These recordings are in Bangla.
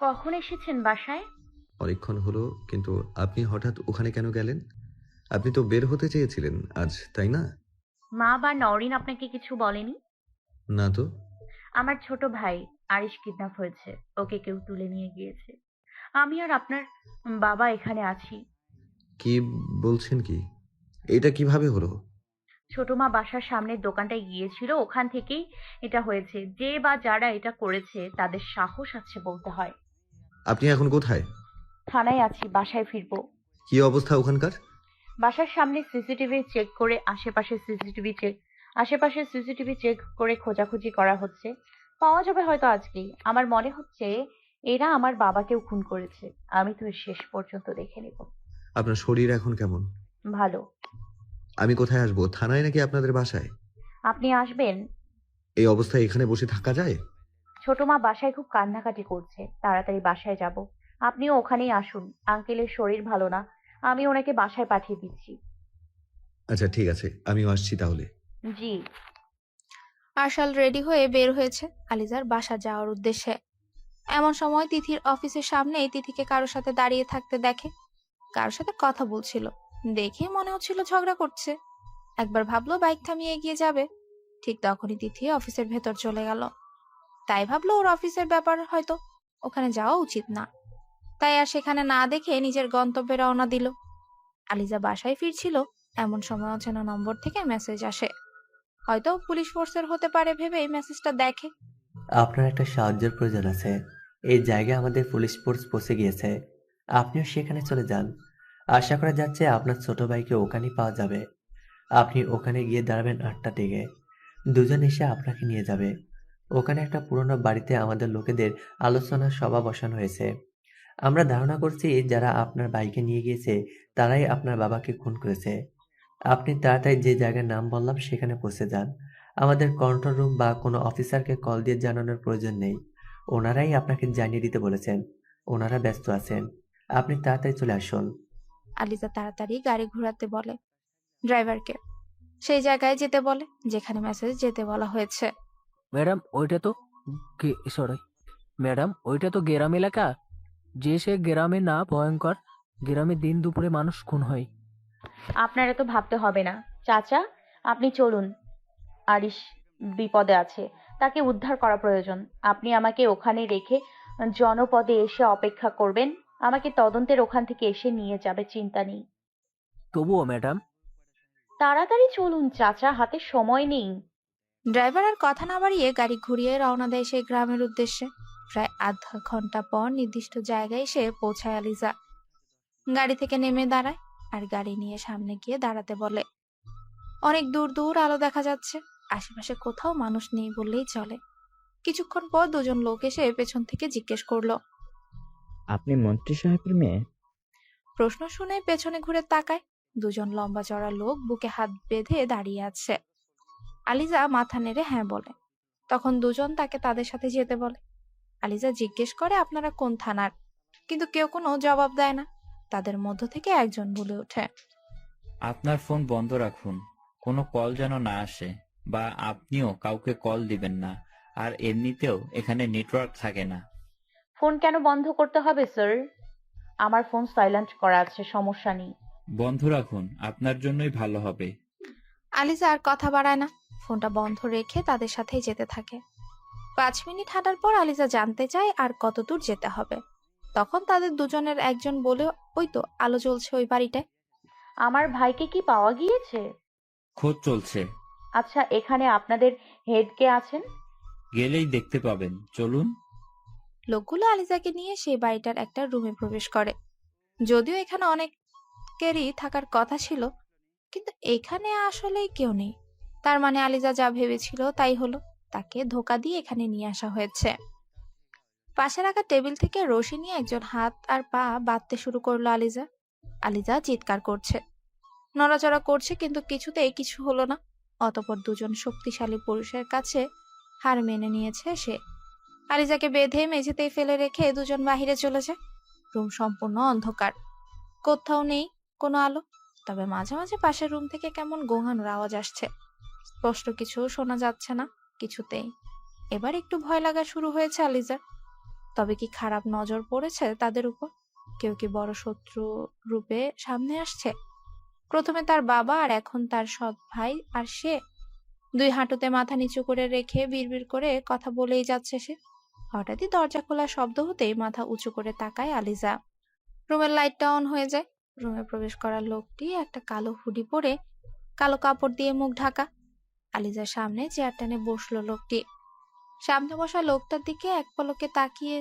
কখন এসেছেন বাসায়? অনেকক্ষণ হলো, কিন্তু আপনি হঠাৎ ওখানে কেন গেলেন? আপনি তো বের হতে চেয়েছিলেন আজ, তাই না? মা বা নওরিন আপনাকে কিছু বলেনি? না তো। আমার ছোট ভাই আরিশ কিডন্যাপ হয়েছে। ওকে কেউ তুলে নিয়ে গিয়েছে। আমি আর আপনার বাবা এখানে আছি। কি বলছেন কি? এটা কিভাবে হলো? ছোট মা বাসার সামনের দোকানটায় গিয়েছিল, ওখান থেকেই এটা হয়েছে। যে বা যারা এটা করেছে তাদের সাহস আছে বলতে হয়। আপনি এখন কোথায়? থানায় আছি, বাসায় ফিরবো। কি অবস্থা ওখানকার? বাসার সামনে সিসিটিভি চেক করে আশেপাশে সিসিটিভি চেক করে খোঁজাখুঁজি করা হচ্ছে। পাওয়া যাবে হয়তো আজকেই। আমার মনে হচ্ছে এরা আমার বাবাকেও খুন করেছে। আমি তো এর শেষ পর্যন্ত দেখে নেব। আপনার শরীর এখন কেমন? ভালো। আমি কোথায় আসবো, থানায় নাকি আপনাদের বাসায়? আপনি আসবেন? এই অবস্থায় এখানে বসে থাকা যায়? ছোট মা বাসায় খুব কান্নাকাটি করছে, তাড়াতাড়ি বাসায় যাব। আপনিও ওখানেই আসুন। আঙ্কেলের শরীর ভালো না, আমি ওনাকে বাসায় পাঠিয়ে দিচ্ছি। আচ্ছা, ঠিক আছে, আমিও আসছি তাহলে। জি। আরশাল রেডি হয়ে বের হয়েছে আলিজার বাসা যাওয়ার উদ্দেশ্যে। এমন সময় তিথির অফিসের সামনেই তিথিকে কারোর সাথে দাঁড়িয়ে থাকতে দেখে। কারোর সাথে কথা বলছিল, দেখে মনে হচ্ছিল ঝগড়া করছে। একবার ভাবলো বাইক থামিয়ে এগিয়ে যাবে, ঠিক তখনই তিথি অফিসের ভেতর চলে গেল। তাই ভাবলো ওর অফিসের ব্যাপার, হয়তো ওখানে যাওয়া উচিত না। তাই আর সেখানে না দেখে নিজের গন্তব্যে রওনা দিল। আলিজা বাসায় ফিরছিল, এমন সময় অচেনা নম্বর থেকে মেসেজ আসে। হয়তো পুলিশ ফোর্সের হতে পারে ভেবে এই মেসেজটা দেখে। আপনার একটা সাহায্যের প্রয়োজন আছে। এই জায়গায় আমাদের পুলিশ ফোর্স পৌঁছে গিয়েছে। আপনিও সেখানে চলে যান। আশা করা যাচ্ছে আপনার ছোট ভাইকে ওখানেই পাওয়া যাবে। আপনি ওখানে গিয়ে দাঁড়াবেন 8টার দিকে। দুজন এসে আপনাকে নিয়ে যাবে। ওখানে একটা পুরোনো বাড়িতে আমাদের লোকেদের আলোচনার সভা বসানো হয়েছে। আমরা ধারণা করছি যারা আপনার ভাইকে নিয়ে গিয়েছে তারাই আপনার বাবাকে খুন করেছে। আপনি তাড়াতাড়ি যে জায়গার নাম বললাম সেখানে পৌঁছে যান। আমাদের কন্ট্রোল রুম বা কোনো অফিসারকে কল দিয়ে জানানোর প্রয়োজন নেই। ওনারাই আপনাকে জানিয়ে দিতে বলেছেন। ওনারা ব্যস্ত আছেন। আপনি তাড়াতাড়ি চলে আসুন। আলিজা তাড়াতাড়ি গাড়ি ঘোরাতে বলে ড্রাইভারকে। সেই জায়গায় যেতে বলে যেখানে মেসেজ যেতে বলা হয়েছে। ম্যাডাম ওইটা তো সরি ম্যাডাম, ওইটা তো গ্রাম এলাকা। যে সে গ্রামে না ভয়ঙ্কর। গ্রামে দিন দুপুরে মানুষ খুন হয়। আপনার এত ভাবতে হবে না চাচা, আপনি চলুন। আরিশ বিপদে আছে, তাকে উদ্ধার করা প্রয়োজন। আপনি আমাকে ওখানে রেখে জনপদে এসে অপেক্ষা করবেন। আমাকে তদন্তের ওখান থেকে এসে নিয়ে যাবে, চিন্তা নেই। তবুও ম্যাডাম। তাড়াতাড়ি চলুন চাচা, হাতে সময় নেই। ড্রাইভার আর কথা না বাড়িয়ে গাড়ি ঘুরিয়ে রওনা দেয় সেই গ্রামের উদ্দেশ্যে। প্রায় আধা ঘন্টা পর নির্দিষ্ট জায়গায় এসে পৌঁছায় আলিজা। গাড়ি থেকে নেমে দাঁড়ায় আর গাড়ি নিয়ে সামনে গিয়ে দাঁড়াতে বলে। অনেক দূর দূর আলো দেখা যাচ্ছে, আশেপাশে কোথাও মানুষ নেই বললেই চলে। কিছুক্ষণ পর দুজন লোক এসে পেছন থেকে জিজ্ঞেস করলো। আপনি মন্ত্রী সাহেবের মেয়ে? প্রশ্ন শুনে পেছনে ঘুরে তাকায়। দুজন লম্বা চড়া লোক বুকে হাত বেঁধে দাঁড়িয়ে আছে। আলিজা মাথা নেড়ে হ্যাঁ বলে। তখন দুজন তাকে তাদের সাথে যেতে বলে। আলিজা জিজ্ঞেস করে আপনারা কোন থানার, কিন্তু কেউ কোনো জবাব দেয় না। তাদের মধ্য থেকে একজন বলে ওঠে, আপনার ফোন বন্ধ রাখুন, কোনো কল যেন না আসে, বা আপনিও কাউকে কল দিবেন না। আর এমনিতেও এখানে নেটওয়ার্ক থাকে না। ফোন কেন বন্ধ করতে হবে স্যার? আমার ফোন সাইলেন্ট করা আছে, সমস্যা নেই। বন্ধ রাখুন, আপনার জন্যই ভালো হবে। আলিজা আর কথা বাড়ায় না, ফোনটা বন্ধ রেখে তাদের সাথেই যেতে থাকে। 5 মিনিট হাঁটার পর আলিজা জানতে চায় আর কত দূর যেতে হবে। তখন তাদের দুজনের একজন বলে, ওই তো আলো জ্বলছে ওই বাড়িটায়। আমার ভাইকে কি পাওয়া গিয়েছে? খোঁজ চলছে। আচ্ছা, এখানে আপনাদের হেড কে আছেন? গেলেই দেখতে পাবেন, চলুন। লোকগুলো আলিজাকে নিয়ে সেই বাড়িটার একটা রুমে প্রবেশ করে। যদিও এখানে অনেকেরই থাকার কথা ছিল, কিন্তু এখানে আসলেই কেউ নেই। তার মানে আলিজা যা ভেবেছিল তাই হলো, তাকে ধোকা দিয়ে এখানে নিয়ে আসা হয়েছে। পাশে রাখা টেবিল থেকে রশি নিয়ে একজন হাত আর পা বাঁধতে শুরু করলো আলিজা। আলিজা চিৎকার করছে, নড়াচড়া করছে, কিন্তু কিছুতেই কিছু হলো না। অতঃপর দুজন শক্তিশালী পুরুষের কাছে হার মেনে নিয়েছে সে। আলিজাকে বেঁধে মেঝেতেই ফেলে রেখে দুজন বাহিরে চলে যায়। রুম সম্পূর্ণ অন্ধকার, কোথাও নেই কোনো আলো। তবে মাঝে মাঝে পাশের রুম থেকে কেমন গোঙানোর আওয়াজ আসছে। স্পষ্ট কিছু শোনা যাচ্ছে না কিছুতেই। এবার একটু ভয় লাগা শুরু হয়েছে আলিজার। তবে কি খারাপ নজর পড়েছে তাদের উপর? কেউ কি বড় শত্রু রূপে সামনে আসছে? প্রথমে তার বাবা, আর এখন তার সৎ ভাই, আর সে দুই হাঁটুতে মাথা নিচু করে রেখে বিড়বিড় করে কথা বলেই যাচ্ছে সে। হঠাৎই দরজা খোলার শব্দ হতেই মাথা উঁচু করে তাকায় আলিজা। রুমের লাইটটা অন হয়ে যায়। রুমে প্রবেশ করা লোকটি একটা কালো হুডি পরে, কালো কাপড় দিয়ে মুখ ঢাকা। আলিজার সামনে চেয়ার টেনে বসলো লোকটি। সামনে বসা লোকটার দিকে এক পলকে তাকিয়ে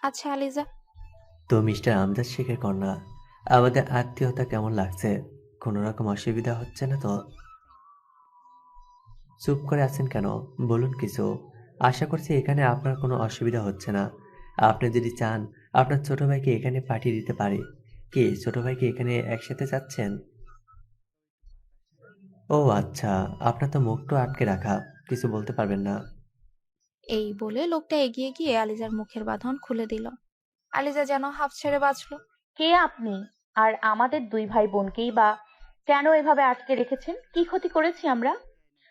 আছে আলিজা। তো মিস্টার আমজাদ শেখের কন্যা, আমাদের আত্মীয়তা কেমন লাগছে? কোনো রকম অসুবিধা হচ্ছে না তো? চুপ করে আছেন কেন? বলুন কিছু। আশা করছি এখানে আপনার কোনো অসুবিধা হচ্ছে না। আপনি যদি চান আপনার ছোট ভাইকে এখানে পাঠিয়ে দিতে পারি। কি ছোট ভাইকে এখানে একসাথে যাচ্ছেন? ও আচ্ছা, আপনার তো মুখটা আটকে রাখা, কিছু বলতে পারবেন না। এই বলে লোকটা এগিয়ে গিয়ে আলিজার মুখের বাঁধন খুলে দিল। আলিজা যেন হাঁফ ছেড়ে বাঁচল। কে আপনি? আর আমাদের দুই ভাই বোনকেই বা কেন এভাবে আটকে রেখেছেন? কি ক্ষতি করেছি আমরা?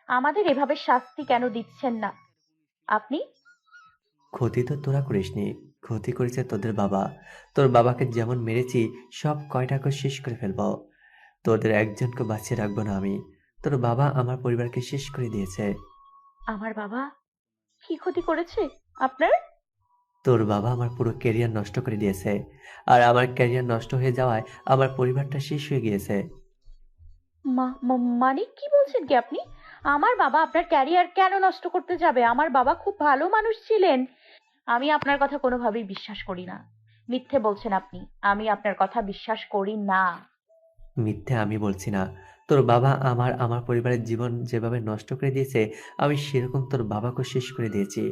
আমাদের এভাবে শাস্তি কেন দিচ্ছেন না আপনি? ক্ষতি তো তোরা করিসনি, ক্ষতি করেছে তোদের বাবা। তোর বাবাকে যেমন মেরেছি সব কয়টাকে শেষ করে ফেলবো। তোদের একজনকে বাঁচিয়ে রাখবো না আমি। তোর বাবা আমার পরিবারকে শেষ করে দিয়েছে। আমার বাবা কি ক্ষতি করেছে আপনার? তোর বাবা আমার পুরো ক্যারিয়ার নষ্ট করে দিয়েছে, আর আমার ক্যারিয়ার নষ্ট হয়ে যাওয়ায় আমার পরিবারটা শেষ হয়ে গিয়েছে। মানে কি বলছেন কি আপনি? আমার বাবা আপনার ক্যারিয়ার কেন নষ্ট করতে যাবে? আমার বাবা খুব ভালো মানুষ ছিলেন। আমি আপনার কথা কোনোভাবেই বিশ্বাস করি না। মিথ্যে বলছেন আপনি। আমি আপনার কথা বিশ্বাস করি না। মিথ্যে আমি বলছি না। তোর বাবা আমার পরিবারের জীবন যেভাবে নষ্ট করে দিয়েছে, আমি সেরকম তোর বাবাকে শেষ করে দিয়েছি।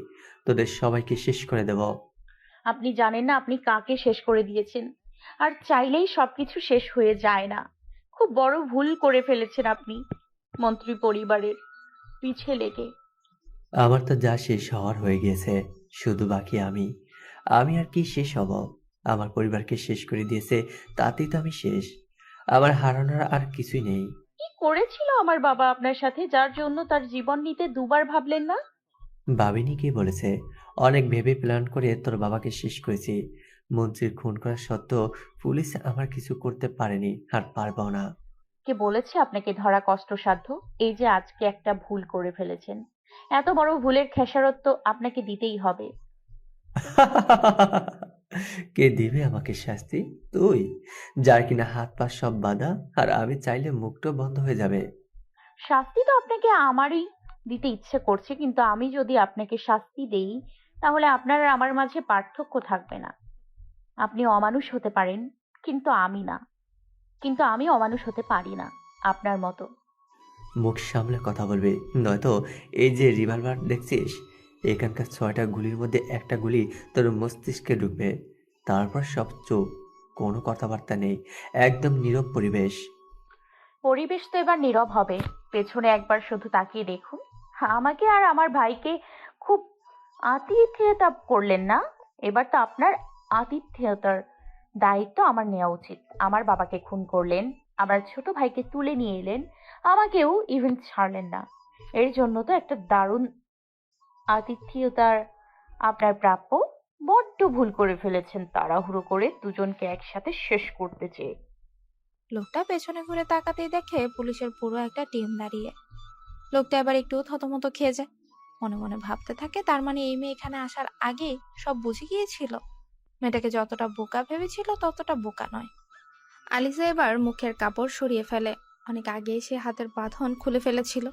তোদের সবাইকে শেষ করে দেব। আপনি জানেন না আপনি কাকে শেষ করে দিয়েছেন। আর চাইলেই সবকিছু শেষ হয়ে যায় না। খুব বড় ভুল করে ফেলেছেন আপনি মন্ত্রী পরিবারের পিছে লেগে। আমার তো যা শেষ হওয়ার হয়ে গিয়েছে, শুধু বাকি আমি। আমি আর কি শেষ হব? আমার পরিবারকে শেষ করে দিয়েছে, তাতেই তো আমি শেষ। আমার হারানোর আর কিছুই নেই। কি করেছিল আমার বাবা আপনার সাথে যার জন্য তার জীবন নিতে দুবার ভাবলেন না? ভাবিনি কে বলেছে? অনেক ভেবে প্ল্যান করে তোর বাবাকে শেষ করেছি। মন্ত্রীর খুন করা সত্ত্বেও পুলিশ আমার কিছু করতে পারেনি, আর পারবেও না। কে বলেছে আপনাকে ধরা কষ্টসাধ্য? এই যে আজকে একটা ভুল করে ফেলেছেন, এত বড় ভুলের খেসারত তো আপনাকে দিতেই হবে। কে দিবে আমাকে শাস্তি? তুই, যার কিনা হাত পা সব বাঁধা, আর আমি চাইলে মুখটাও বন্ধ হয়ে যাবে। শাস্তি তো আপনাকে আমারই দিতে ইচ্ছে করছে, কিন্তু আমি যদি আপনাকে শাস্তি দেই তাহলে আপনার আর আমার মাঝে পার্থক্য থাকবে না। আপনি অমানুষ হতে পারেন, কিন্তু আমি না। কিন্তু আমি অমানুষ হতে পারি না আপনার মতো। মুখ সামলে কথা বলবি, নয়তো এই যে রিভলভার দেখছিস, এখানকার 6টা গুলির মধ্যে একটা গুলি তোর মস্তিষ্কে ঢুকবে। তারপর সব চুপ, কোনো কথাবার্তা নেই, একদম নীরব পরিবেশ। পরিবেশ তো এবার নীরব হবে। পেছনে একবার শুধু তাকিয়ে দেখুন। আমাকে আর আমার ভাইকে খুব আতিথেয়তা করলেন না? এবার তো আপনার আতিথেয়তার দায়িত্ব আমার নেওয়া উচিত। আমার বাবাকে খুন করলেন, আমার ছোট ভাইকে তুলে নিয়ে এলেন, আমাকেও ইভেন ছাড়লেন না। এর জন্য তো একটা দারুণ আতিথেয়তার আপনার প্রাপ্য। বড্ড ভুল করে ফেলেছেন তাড়াহুড়ো করে দুজনকে একসাথে শেষ করতে চেয়ে। লোকটা পেছনে ঘুরে তাকাতেই দেখে পুলিশের পুরো একটা টিম দাঁড়িয়ে। লোকটা এবার একটু থতমত খেয়ে যায়। মনে মনে ভাবতে থাকে, তার মানে এই মেয়ে এখানে আসার আগে সব বুঝে গিয়েছিল। মেয়েটাকে যতটা বোকা ভেবেছিল ততটা বোকা নয়। আলিজা এবার মুখের কাপড় সরিয়ে ফেলে। অনেক আগে সে হাতের বাঁধন খুলে ফেলেছিল।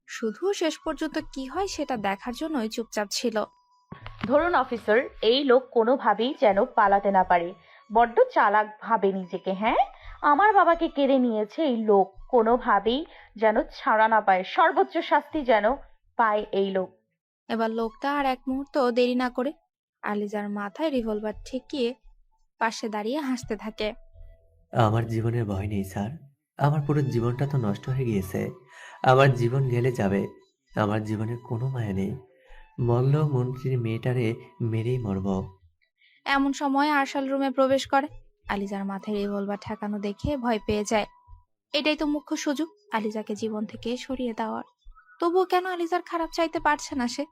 শুধু শেষ পর্যন্ত কি হয় সেটা দেখার জন্যই চুপচাপ ছিল। ধরুন অফিসার, এই লোক কোনোভাবেই যেন পালাতে না পারে। বড্ড চালাক ভাবে নিজেকে। হ্যাঁ, আমার বাবাকে কেড়ে নিয়েছে এই লোক, কোনোভাবেই যেন ছাড়া না পায়, সর্বোচ্চ শাস্তি যেন পায় এই লোক। এবার লোকটা আর এক মুহূর্ত দেরি না করে আলিজার মাথায় রিভলভার ঠেকিয়ে পাশে দাঁড়িয়ে হাসতে থাকে। আমার জীবনের ভয় নেই স্যার। আমার পুরো জীবনটা তো নষ্ট হয়ে গিয়েছে। আমার জীবন গেলে যাবে, আমার জীবনে কোনো মায়া নেই। মরলেও মন্ত্রীর মেয়েটারে মেরেই মরব। এমন সময় আরশাল রুমে প্রবেশ করে। আলিজার মাথায় রিভলভার ঠেকানো দেখে ভয় পেয়ে যায়। এটাই তো মুখ্য সুযোগ আলিজাকে জীবন থেকে সরিয়ে দেওয়ার। তবুও কেন আলিজার খারাপ চাইতে পারছে না সে?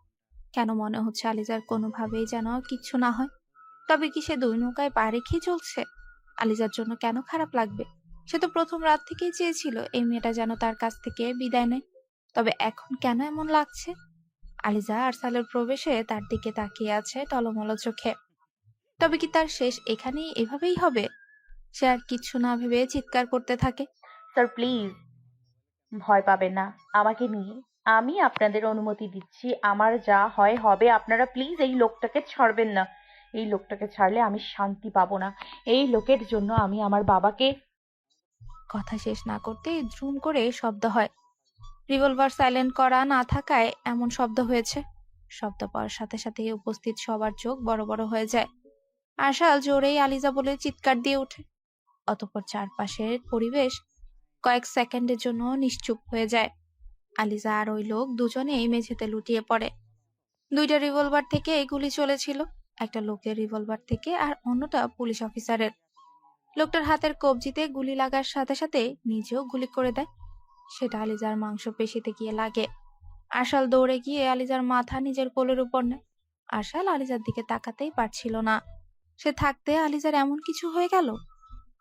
কেন মনে হচ্ছে আলিজার কোনোভাবেই যেন কিচ্ছু না হয়? তবে কি সে দুই নৌকায় পা রেখেই চলছে? আলিজার জন্য কেন খারাপ লাগবে? সে তো প্রথম রাত থেকেই চেয়েছিল এই মেয়েটা যেন তার কাছ থেকে বিদায় নেয়। তবে এখন কেন এমন লাগছে? আলিজা আরসালের প্রবেশে তার দিকে তাকিয়ে আছে টলমলো চোখে। তবে কি তার শেষ এখানেই এভাবেই হবে? সে আর কিচ্ছু না ভেবে চিৎকার করতে থাকে। স্যার প্লিজ ভয় পাবেন না আমাকে নিয়ে। আমি আপনাদের অনুমতি দিচ্ছি, আমার যা হয় হবে। আপনারা প্লিজ এই লোকটাকে ছাড়বেন না। এই লোকটাকে ছাড়লে আমি শান্তি পাবো না। এই লোকের জন্য আমি আমার বাবাকে। কথা শেষ না করতেই ঝুম করে শব্দ হয়। রিভলভার সাইলেন্ট করা না থাকায় এমন শব্দ হয়েছে। শব্দ পাওয়ার সাথে সাথে উপস্থিত সবার চোখ বড় বড় হয়ে যায়। আশাল জোরেই আলিজা বলে চিৎকার দিয়ে ওঠে। অতঃপর চারপাশের পরিবেশ কয়েক সেকেন্ডের জন্য নিশ্চুপ হয়ে যায়। আলিজা আর ওই লোক দুজনেই মেঝেতে লুটিয়ে পড়ে। দুইটা রিভলভার থেকে গুলি চলেছিল, একটা লোকের রিভলভার থেকে আর অন্যটা পুলিশ অফিসারের। লোকটার হাতের কবজিতে গুলি লাগার সাথে সাথে নিজেও গুলি করে দেয়। সেটা আলিজার মাংসপেশিতে গিয়ে লাগে। আশাল দৌড়ে গিয়ে আলিজার মাথা নিজের কোলের উপর নেয়। আশাল আলিজার দিকে তাকাতেই পারছিল না। সে থাকতে আলিজার এমন কিছু হয়ে গেল।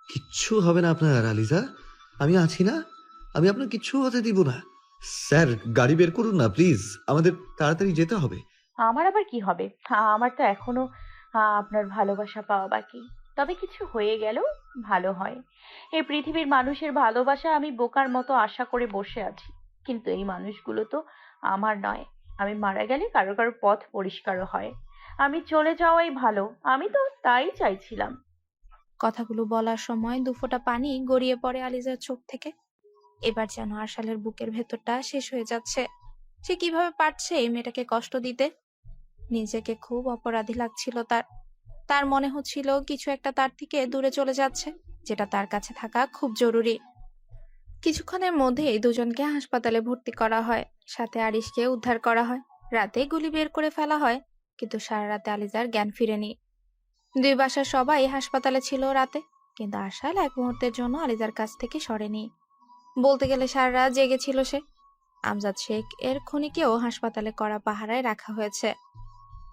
কিচ্ছু হবে না আপনার, আলিজা। আমি আছি না? আমি আপনার কিচ্ছু হতে দিব না। স্যার, গাড়ি বের করুন না প্লিজ, আমাদের তাড়াতাড়ি যেতে হবে। আমার আবার কি হবে? আমার তো এখনো আপনার ভালোবাসা পাওয়া বাকি। তবে কিছু হয়ে গেলেও ভালো হয়। এই পৃথিবীর মানুষের ভালোবাসা আমি বোকার মতো আশা করে বসে আছি। কিন্তু এই মানুষগুলো তো আমার নয়। আমি মারা গেলে কারো কারো পথ পরিষ্কারও হয়। আমি চলে যাওয়াই ভালো। আমি তো তাই চাইছিলাম। কথাগুলো বলার সময় দুফোঁটা পানি গড়িয়ে পড়ে আলিজার চোখ থেকে। এবার যেন আশালের বুকের ভেতরটা শেষ হয়ে যাচ্ছে। সে কিভাবে পারছে এই মেয়েটাকে কষ্ট দিতে? নিজেকে খুব অপরাধী লাগছিল তার। তার মনে হচ্ছিল কিছু একটা তার থেকে দূরে চলে যাচ্ছে, যেটা তার কাছে থাকা খুব জরুরি। কিছুক্ষণের মধ্যেই দুজনকে হাসপাতালে ভর্তি করা হয়, সাথে আরিশকে উদ্ধার করা হয়। রাতে গুলি বের করে ফেলা হয়, কিন্তু সারা রাতে আলিজার জ্ঞান ফিরেনি। দুই বাসার সবাই হাসপাতালে ছিল রাতে, কিন্তু আশাল এক মুহূর্তের জন্য আলিজার কাছ থেকে সরেনি। বলতে গেলে সারা রাত জেগেছিল সে। আমজাদ শেখ এর খুনিকেও হাসপাতালে কড়া পাহারায় রাখা হয়েছে।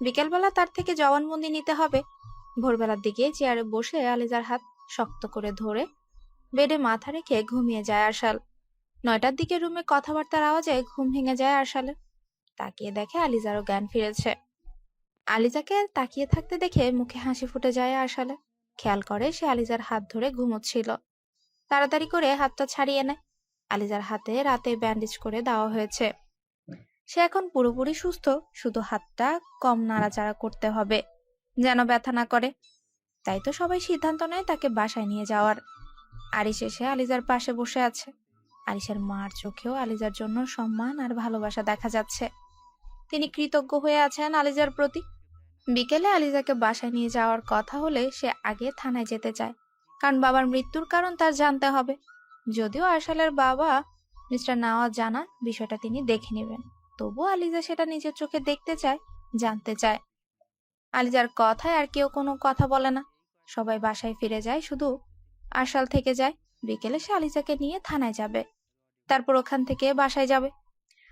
বিকেলবেলা তার থেকে জবানবন্দি নিতে হবে। ভোরবেলার দিকে চেয়ারে বসে আলিজার হাত শক্ত করে ধরে বেডে মাথা রেখে ঘুমিয়ে যায় আরশাল। 9টার দিকে রুমে কথাবার্তার আওয়াজে ঘুম ভেঙে যায় আরশালের। তাকিয়ে দেখে আলিজারও জ্ঞান ফিরেছে। আলিজাকে তাকিয়ে থাকতে দেখে মুখে হাসি ফুটে যায় আরশালের। খেয়াল করে সে আলিজার হাত ধরে ঘুমোচ্ছিল। তাড়াতাড়ি করে হাতটা ছাড়িয়ে নেয়। আলিজার হাতে রাতে ব্যান্ডেজ করে দেওয়া হয়েছে। সে এখন পুরোপুরি সুস্থ, শুধু হাতটা কম নাড়াচাড়া করতে হবে যেন ব্যথা না করে। তাই তো সবাই সিদ্ধান্ত নেয় তাকে বাসায় নিয়ে যাওয়ার। আরিশ এসে আলিজার পাশে বসে আছে। আরিশের মার চোখেও আলিজার জন্য সম্মান আর ভালোবাসা দেখা যাচ্ছে। তিনি কৃতজ্ঞ হয়ে আছেন আলিজার প্রতি। বিকেলে আলিজাকে বাসায় নিয়ে যাওয়ার কথা হলে সে আগে থানায় যেতে চায়, কারণ বাবার মৃত্যুর কারণ তার জানতে হবে। যদিও আরশালের বাবা মিস্টার নওয়াজ জানান বিষয়টা তিনি দেখে নেবেন, তবুও আলিজা সেটা নিজের চোখে দেখতে চায়, জানতে চায়। আলিজার কথায় আর কেউ কোনো কথা বলে না। সবাই বাসায় ফিরে যায়, শুধু আরশাল থেকে যায়। বিকেলে সে আলিজাকে নিয়ে থানায় যাবে, তারপর ওখান থেকে বাসায় যাবে।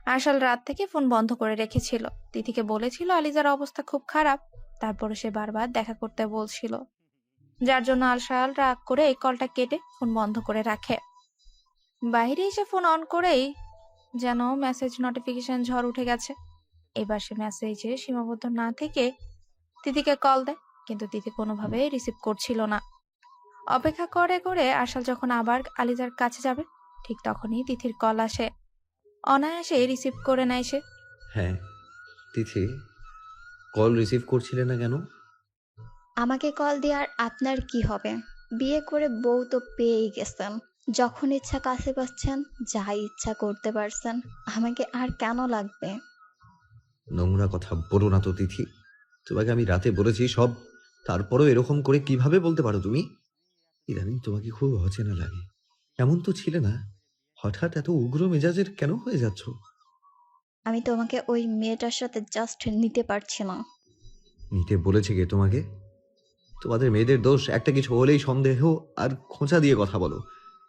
আরশাল রাত থেকে ফোন বন্ধ করে রেখেছিল। তিথিকে বলেছিল আলিজার অবস্থা খুব খারাপ, তারপরে সে বারবার দেখা করতে বলছিল, যার জন্য আরশাল রাগ করে এই কলটা কেটে ফোন বন্ধ করে রাখে। বাইরে এসে ফোন অন করেই যেন মেসেজ নোটিফিকেশন ঝড় উঠে গেছে। এবার সে মেসেজে সীমাবদ্ধ না থেকে তিথিকে কল দেয়, কিন্তু তিথি কোনোভাবে রিসিভ করছিল না। অপেক্ষা করে করে আরশাল যখন আবার আলিজার কাছে যাবে, ঠিক তখনই তিথির কল আসে। অনায়াসে রিসিভ করে নেয় সে। হ্যাঁ তিথি, কল রিসিভ করছিলে না কেন? আমাকে কল দেওয়ার আপনার কি হবে? বিয়ে করে বউ তো পেয়েই গেছেন, যখন ইচ্ছা কাছে পাচ্ছেন, যা ইচ্ছা করতে পারছেন, আমাকে আর কেন লাগবে? নোংরা কথা বলো না তো তিথি। তোমাকে আমি রাতে বলেছি সব, তারপরও এরকম করে কিভাবে বলতে পারো তুমি? ইদানিং তোমাকে খুব অচেনা লাগে। এমন তো ছিলে না, হঠাৎ এত উগ্র মেজাজের কেন হয়ে যাচ্ছ? আমি তোমাকে ওই মেয়েটার সাথে জাস্ট নিতে পারছি না। নিতে বলেছে কে তোমাকে? তোমাদের মেয়েদের দোষ, একটা কিছু হলেই সন্দেহ আর খোঁচা দিয়ে কথা বলো।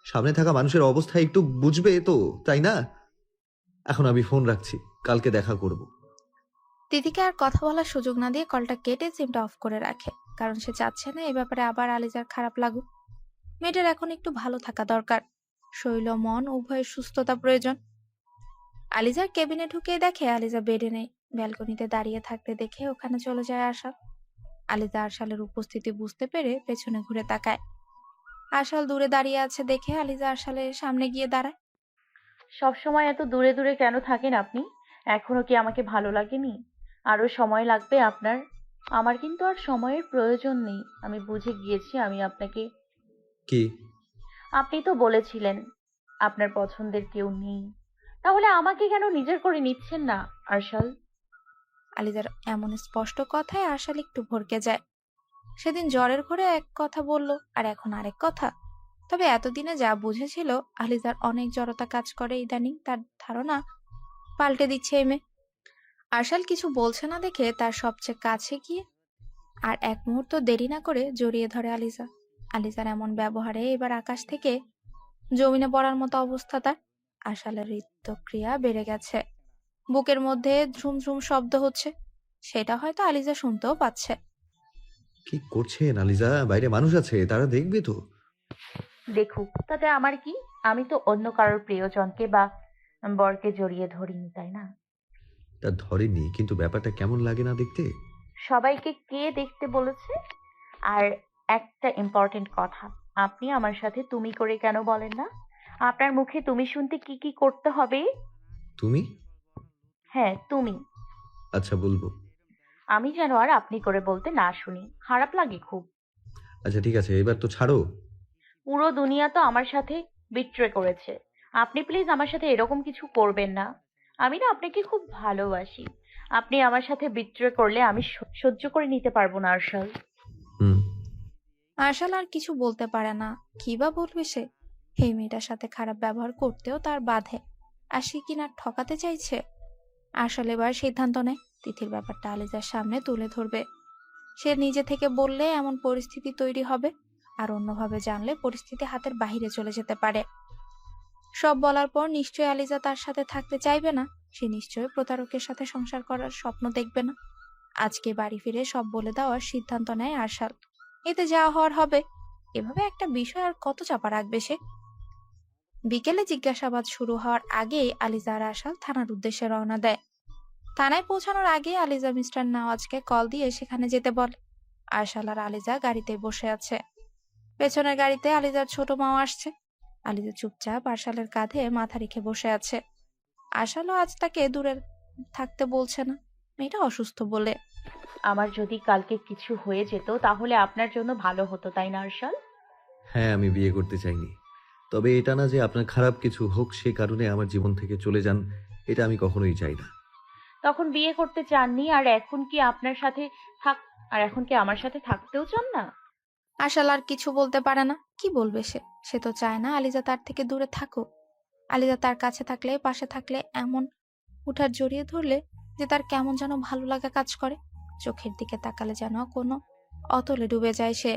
সামনে থাকা মানুষের অবস্থা একটু বুঝবে তো, তাই না? এখন আমি ফোন রাখছি, কালকে দেখা করব। তিথিকে আর কথা বলার সুযোগ না দিয়ে কলটা কেটে সিমটা অফ করে রাখে। কারণ সে চাচ্ছে না এই ব্যাপারে আবার আলিজার খারাপ লাগুক। মেয়েটার এখন একটু ভালো থাকা দরকার। শরীর ও মন উভয়ের সুস্থতা প্রয়োজন। আলিজার কেবিনে ঢুকে দেখে আলিজা বেডে নেই। ব্যালকনিতে দাঁড়িয়ে থাকতে দেখে ওখানে চলে যায় আশাল। আলিজা আরশালের উপস্থিতি বুঝতে পেরে পেছনে ঘুরে তাকায়। আরশাল দূরে দাঁড়িয়ে আছে দেখে আলিজা আরশালের সামনে গিয়ে দাঁড়ায়। সবসময় এত দূরে দূরে কেন থাকেন আপনি? এখনো কি আমাকে ভালো লাগেনি? আরো সময় লাগবে আপনার? আমার কিন্তু আর সময়ের প্রয়োজন নেই। আমি বুঝে গিয়েছি আমি আপনাকে। কি? আপনি তো বলেছিলেন আপনার পছন্দের কেউ নেই। তাহলে আমাকে কেন নিজের করে নিচ্ছেন না আরশাল? আলিজার এমন স্পষ্ট কথায় আরশাল একটু ভড়কে যায়। সেদিন জ্বরের ঘরে এক কথা বলল, আর এখন আরেক কথা। তবে এতদিনে যা বুঝেছিল আলিজার অনেক জড়তা কাজ করে, ইদানিং তার ধারণা পাল্টে দিচ্ছে এই মেয়ে। আরশাল কিছু বলছে না দেখে তার সবচেয়ে কাছে গিয়ে আর এক মুহূর্ত দেরি না করে জড়িয়ে ধরে আলিজা। আলিজার এমন ব্যবহারে এবার আকাশ থেকে জমিনে পড়ার মতো অবস্থা তার। আরশালের হৃদক্রিয়া বেড়ে গেছে, বুকের মধ্যে ঝুম ঝুম শব্দ হচ্ছে। সেটা হয়তো আলিজা শুনতেও পাচ্ছে। কি করছেন আলিজা? বাইরে মানুষ আছে, তারা দেখবে তো। দেখুক, তাতে আমার কি? আমি তো অন্য কারোর প্রিয়জনকে বা বরকে জড়িয়ে ধরিনি, তাই না? তা ধরেনি, কিন্তু ব্যাপারটা কেমন লাগে না দেখতে? সবাইকে কে দেখতে বলেছে? আর একটা ইম্পর্টেন্ট কথা, আপনি আমার সাথে তুমি করে কেন বলেন না? আপনার মুখে তুমি শুনতে কি কি করতে হবে? তুমি? হ্যাঁ, তুমি। আচ্ছা, বলবো। আমি যেন আর আপনি করে বলতে না শুনি, খারাপ লাগে খুব। আচ্ছা ঠিক আছে, এবার তো ছাড়ো। পুরো দুনিয়া তো আমার সাথে বিট্রে করেছে। আপনি প্লিজ আমার সাথে এরকম কিছু করবেন না। আমি না আপনাকে খুব ভালোবাসি। আপনি আমার সাথে বিট্রে করলে আমি সহ্য করে নিতে পারবো না আরশাল। হুম। আরশাল আর কিছু বলতে পারে না। কি বা বলবে সে? এই মেয়েটার সাথে খারাপ ব্যবহার করতেও তার বাধে, আর সে কিনা ঠকাতে চাইছে। আরশাল এবার সিদ্ধান্ত নেয় তিথির ব্যাপারটা আলিজার সামনে তুলে ধরবে। সে নিজে থেকে বললে এমন পরিস্থিতি তৈরি হবে, আর অন্যভাবে জানলে পরিস্থিতি হাতের বাইরে চলে যেতে পারে। সব বলার পর নিশ্চয়ই আলিজা তার সাথে থাকতে চাইবে না। সে নিশ্চয়ই প্রতারকের সাথে সংসার করার স্বপ্ন দেখবে না। আজকে বাড়ি ফিরে সব বলে দেওয়ার সিদ্ধান্ত নেয় আরশাল। এতে যা হওয়ার হবে। এভাবে একটা বিষয় আর কত চাপা রাখবে সে? বিকেলে জিজ্ঞাসাবাদ শুরু হওয়ার আগেই আলিজা আর আরশাল থানার উদ্দেশ্যে রওনা দেয়। থানায় পৌঁছানোর আগে আলিজা মিস্টার নওয়াজকে কল দিয়ে সেখানে যেতে বলে। আরশাল আর আলিজা গাড়িতে বসে আছে। পেছনের গাড়িতে আলিজার ছোট মাও আসছে। আলিজা চুপচাপ আরশালের কাঁধে মাথা রেখে বসে আছে। আরশালও আজ তাকে দূরে থাকতে বলছে না, মেয়েটা অসুস্থ বলে। আমার যদি কালকে কিছু হয়ে যেত তাহলে আপনার জন্য ভালো হতো, তাই না আরশাল? হ্যাঁ, আমি বিয়ে করতে চাইনি। তবে এটা না যে আপনার খারাপ কিছু হোক সে কারণে আমার জীবন থেকে চলে যান, এটা আমি কখনোই চাই না। তখন বিয়ে করতে চাননি, আর এখন কি আপনার সাথে থাক আর এখন কি আমার সাথে থাকতেও চান না? আরশাল আর কিছু বলতে পারে না। কি বলবে সে? সে তো চায় না আলিজা তার থেকে দূরে থাকুক। আলিজা তার কাছে থাকলে, পাশে থাকলে, এমন উঠার জড়িয়ে ধরলে যে তার কেমন যেন ভালো লাগা কাজ করে। চোখের দিকে তাকালে যেন কোনো অতলে ডুবে যায় সে।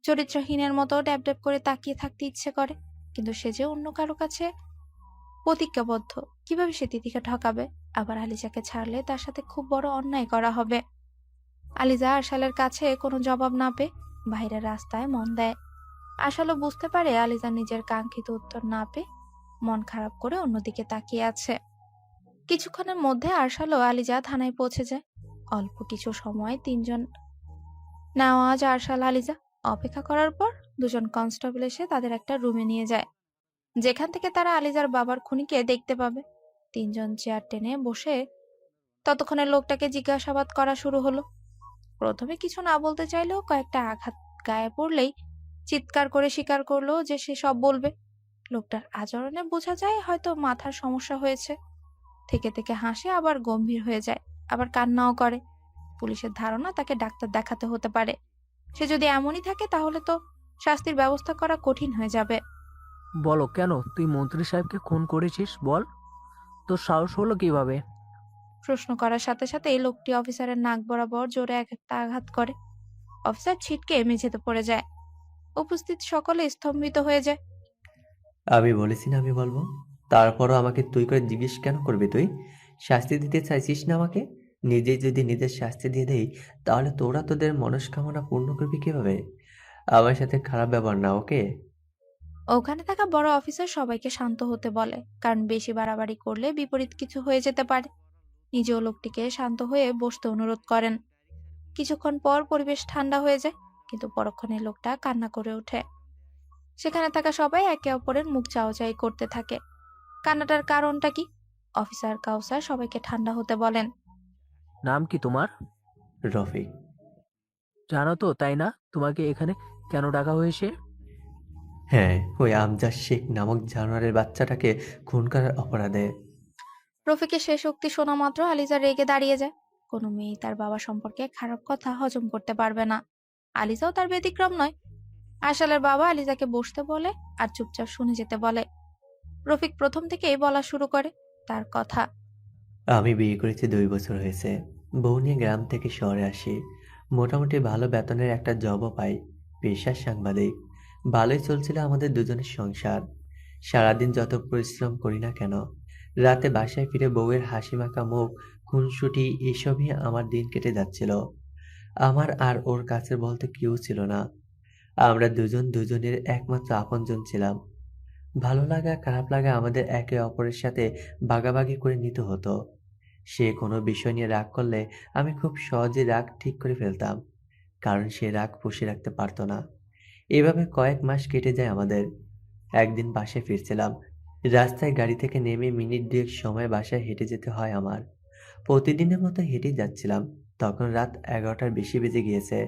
চরিত্রহীনের মতো ড্যাব ড্যাব করে তাকিয়ে থাকতে ইচ্ছে করে। কিন্তু সে যে অন্য কারো কাছে প্রতিজ্ঞাবদ্ধ। কিভাবে সে তিথিকে ঠকাবে? আবার আলিজাকে ছাড়লে তার সাথে খুব বড় অন্যায় করা হবে। আলিজা আরশালের কাছে কোনো জবাব না পেয়ে বাইরের রাস্তায় মন দেয়। আরশালও বুঝতে পারে আলিজা নিজের কাঙ্ক্ষিত উত্তর না পেয়ে মন খারাপ করে অন্যদিকে তাকিয়ে আছে। কিছুক্ষণের মধ্যে আরশাল ও আলিজা থানায় পৌঁছে যায়। অল্প কিছু সময় তিনজন নওয়াজ, আরশাল, আলিজা অপেক্ষা করার পর দুজন কনস্টেবল এসে তাদের একটা রুমে নিয়ে যায়, যেখান থেকে তারা আলিজার বাবার খুনিকে দেখতে পাবে। তিনজন চেয়ার টেনে বসে ততক্ষণে লোকটাকে জিজ্ঞাসাবাদ করা শুরু হলো। প্রথমে কিছু না বলতে চাইলেও কয়েকটা আঘাত গায়ে পড়লেই চিৎকার করে স্বীকার করলো যে সে সব বলবে। লোকটার আচরণে বোঝা যায় হয়তো মাথার সমস্যা হয়েছে। থেকে থেকে হাসে, আবার গম্ভীর হয়ে যায়, আবার কান্নাও করে। পুলিশের ধারণা তাকে ডাক্তার দেখাতে হতে পারে। সে যদি এমনই থাকে তাহলে তো শাস্তির ব্যবস্থা করা কঠিন হয়ে যাবে। বলো, কেন তুই মন্ত্রী সাহেবকে খুন করেছিস? বল, তোর সাহস হলো কিভাবে? প্রশ্ন করার সাথে সাথে এই লোকটি অফিসারের নাক বরাবর জোরে একটা আঘাত করে। অফিসার ছিটকে মেঝেতে পড়ে যায়। উপস্থিত সকলে স্তম্ভিত হয়ে যায়। আমি বলেছি না আমি বলবো। তারপরও আমাকে তুই করে জিজ্ঞেস কেন করবি? তুই শাস্তি দিতে চাইছিস না আমাকে? নিজেই যদি নিজের শাস্তি দিয়ে দেই, তাহলে তোরা তোদের মনস্কামনা পূর্ণ করবি কিভাবে? আমার সাথে খারাপ ব্যবহার না, ওকে? ওখানে থাকা বড় অফিসার সবাইকে শান্ত হতে বলে, কারণ বেশি বাড়াবাড়ি করলে বিপরীত কিছু হয়ে যেতে পারে। নিজেও লোকটিকে শান্ত হয়ে বসতে অনুরোধ করেন। কিছুক্ষণ পর পরিবেশ ঠান্ডা হয়ে যায়, কিন্তু পরক্ষণে লোকটা কান্না করে ওঠে। সেখানে থাকা সবাই একে অপরের মুখ চাওয়াচাই করতে থাকে। কান্নাটার কারণটা কি? অফিসার কাউসার সবাইকে ঠান্ডা হতে বলেন। নাম কি তোমার? রফিক। জানো তো, তাই না, তোমাকে এখানে কেন ডাকা হয়েছে? হ্যাঁ, ওই আমজাদ শেখ নামক জানোয়ারের বাচ্চাটাকে খুন করার অপরাধে। রফিকের শেষ উক্তি শোনা মাত্র আলিজা রেগে দাঁড়িয়ে যায়। কোনো মেয়ে তার বাবা সম্পর্কে খারাপ কথা হজম করতে পারবে না। আলিজাও তার ব্যতিক্রম নয়। আশালের বাবা আলিজাকে বসতে বলে আর চুপচাপ শুনে যেতে বলে। রফিক প্রথম থেকেই বলা শুরু করে তার কথা। আমি বিয়ে করেছি 2 বছর হয়েছে। বউ নিয়ে গ্রাম থেকে শহরে আসি। মোটামুটি ভালো বেতনের একটা জবও পাই। পেশার সাংবাদিক। ভালোই চলছিল আমাদের দুজনের সংসার। সারাদিন যত পরিশ্রম করি না কেন, রাতে বাসায় ফিরে বউয়ের হাসিমাখা মুখ, খুনসুটি এসবই আমার দিন কেটে যাচ্ছিল। আমার আর ওর কাছে বলতে কেউ ছিল না। আমরা দুজন দুজনের একমাত্র আপনজন ছিলাম। ভালো লাগা খারাপ লাগা আমাদের একে অপরের সাথে ভাগাভাগি করে নিতে হতো। সে কোনো বিষয় নিয়ে রাগ করলে আমি খুব সহজে রাগ ঠিক করে ফেলতাম, কারণ সে রাগ পুষে রাখতে পারতো না। এভাবে কয়েক মাস কেটে যায় আমাদের। একদিন বাসায় ফিরছিলাম। রাস্তায় গাড়ি থেকে নেমে মিনিট দুয়েক সময় বাসায় হেঁটে যেতে হয় আমার। প্রতিদিনের মতো হেঁটেই যাচ্ছিলাম। তখন রাত 11টার বেশি বেজে গিয়েছে।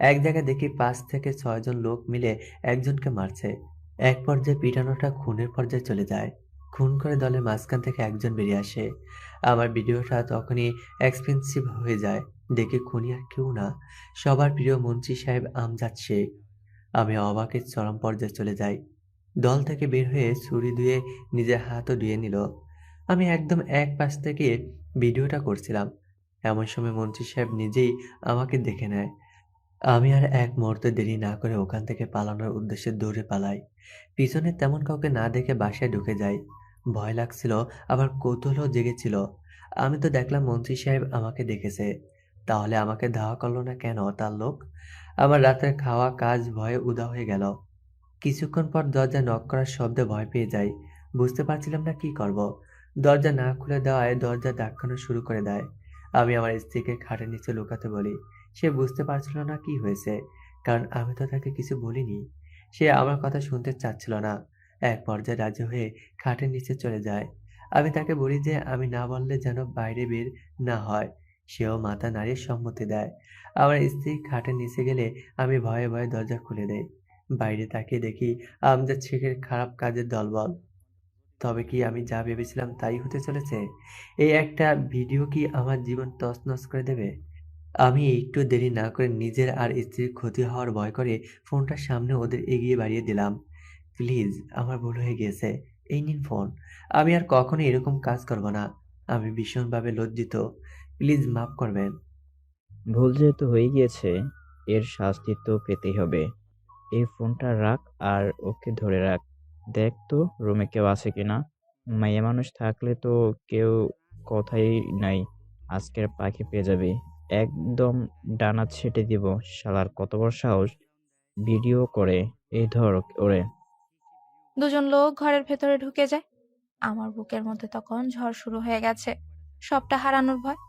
এক জায়গায় দেখি 5 থেকে 6 জন লোক মিলে একজনকে মারছে। এক পর্যায়ে পিটানোটা খুনের পর্যায়ে চলে যায়। খুন করে দলের মাঝখান থেকে একজন বেরিয়ে আসে। আমার ভিডিওটা তখনই এক্সপেন্সিভ হয়ে যায়। দেখে খুনি আর কেউ না, সবার প্রিয় মন্ত্রী সাহেব আমজাদ শেখ। আমি অবাকের চরম পর্যায়ে চলে যাই। দল থেকে বের হয়ে ছুরি ধুয়ে নিজের হাতও ধুয়ে নিল। আমি একদম এক পাশ থেকে ভিডিওটা করছিলাম। এমন সময় মন্ত্রী সাহেব নিজেই আমাকে দেখে নেয়। আমি আর এক মুহূর্ত দেরি না করে ওখান থেকে পালানোর উদ্দেশ্যে দৌড়ে পালাই। পিছনে তেমন কাউকে না দেখে বাসায় ঢুকে যাই। ভয় লাগছিল, আবার কৌতূহলও জেগেছিল। আমি তো দেখলাম মন্ত্রী সাহেব আমাকে দেখেছে, তাহলে আমাকে ধাওয়া করলো না কেন তার লোক? আমার রাতের খাওয়া কাজ ভয়ে উধাও হয়ে গেল। কিছুক্ষণ পর দরজা নক করার শব্দে ভয় পেয়ে যাই। বুঝতে পারছিলাম না কি করব। দরজা না খুলে দেওয়ায় দরজা ধাক্কানো শুরু করে দেয়। আমি আমার স্ত্রীকে খাটের নিচে লুকাতে বলি। সে বুঝতে পারছিল না কি হয়েছে, কারণ আমি তো তাকে কিছু বলিনি। সে আমার কথা শুনতে চাচ্ছিল না। এক পর্যায়ে রাজি হয়ে খাটের নিচে চলে যায়। আমি তাকে বলি যে আমি না বললে যেন বাইরে বের না হয়। সেও মাথা নাড়িয়ে সম্মতি দেয়। আমার স্ত্রী খাটের নিচে গেলে আমি ভয়ে ভয়ে দরজা খুলে দেই। বাইরে তাকিয়ে দেখি আমজাদ শেখের খারাপ কাজের দলবল। তবে কি আমি যা ভেবেছিলাম তাই হতে চলেছে? এই একটা ভিডিও কি আমার জীবন তছনছ করে দেবে? আমি একটু দেরি না করে নিজের আর স্ত্রীর ক্ষতি হওয়ার ভয় করে ফোনটার সামনে ওদের এগিয়ে বাড়িয়ে দিলাম। প্লিজ, আমার ভুল হয়ে গিয়েছে। এই নিন ফোন। আমি আর কখনো এরকম কাজ করব না। আমি ভীষণভাবে লজ্জিত। প্লিজ মাফ করবেন। ভুল যেহেতু হয়ে গিয়েছে, এর শাস্তি তো পেতেই হবে। এই ফোনটা রাখ আর ওকে ধরে রাখ। দেখ তো রুমে কেউ আছে কিনা। মাইয়া মানুষ থাকলে তো কেউ কথাই নাই। আজকের পাখি পেয়ে যাবি। একদম ডানা ছেটে দিব। শালার কত বড় সাহস, ভিডিও করে। এই ধর ওরে। দুজন লোক ঘরের ভেতরে ঢুকে যায়। আমার বুকের মধ্যে তখন ঝড় শুরু হয়ে গেছে, সবটা হারানোর ভয়।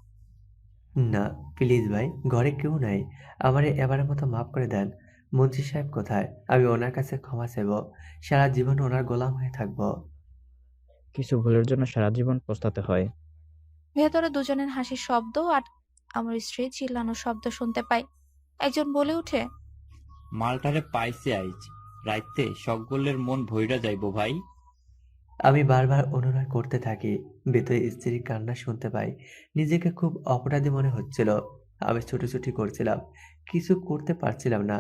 না, প্লিজ ভাই, ঘরে কেউ নাই। আমারে এবারের মতো মাফ করে দেন। মন্ত্রী সাহেব কোথায়? আমি ওনার কাছে ক্ষমা চাইব। সারা জীবন ওনার গোলাম হয়ে থাকবো। কিছু ভুলের জন্য সারা জীবন পস্তাতে হয়। ভেতরে দুজনের হাসির শব্দ আর আমার স্ত্রী চিল্লানোর শব্দ শুনতে পাই। একজন বলে ওঠে, মালটারে পাইছে আইজ রাইতে সকলের মন ভইরা যাইবো ভাই। আমি বারবার অনুনয় করতে থাকি। ভেতরে স্ত্রীর কান্না শুনতে পাই। নিজেকে খুব অপরাধী মনে হচ্ছিল। আমি ছুটোছুটি করছিলাম, কিছু করতে পারছিলাম না।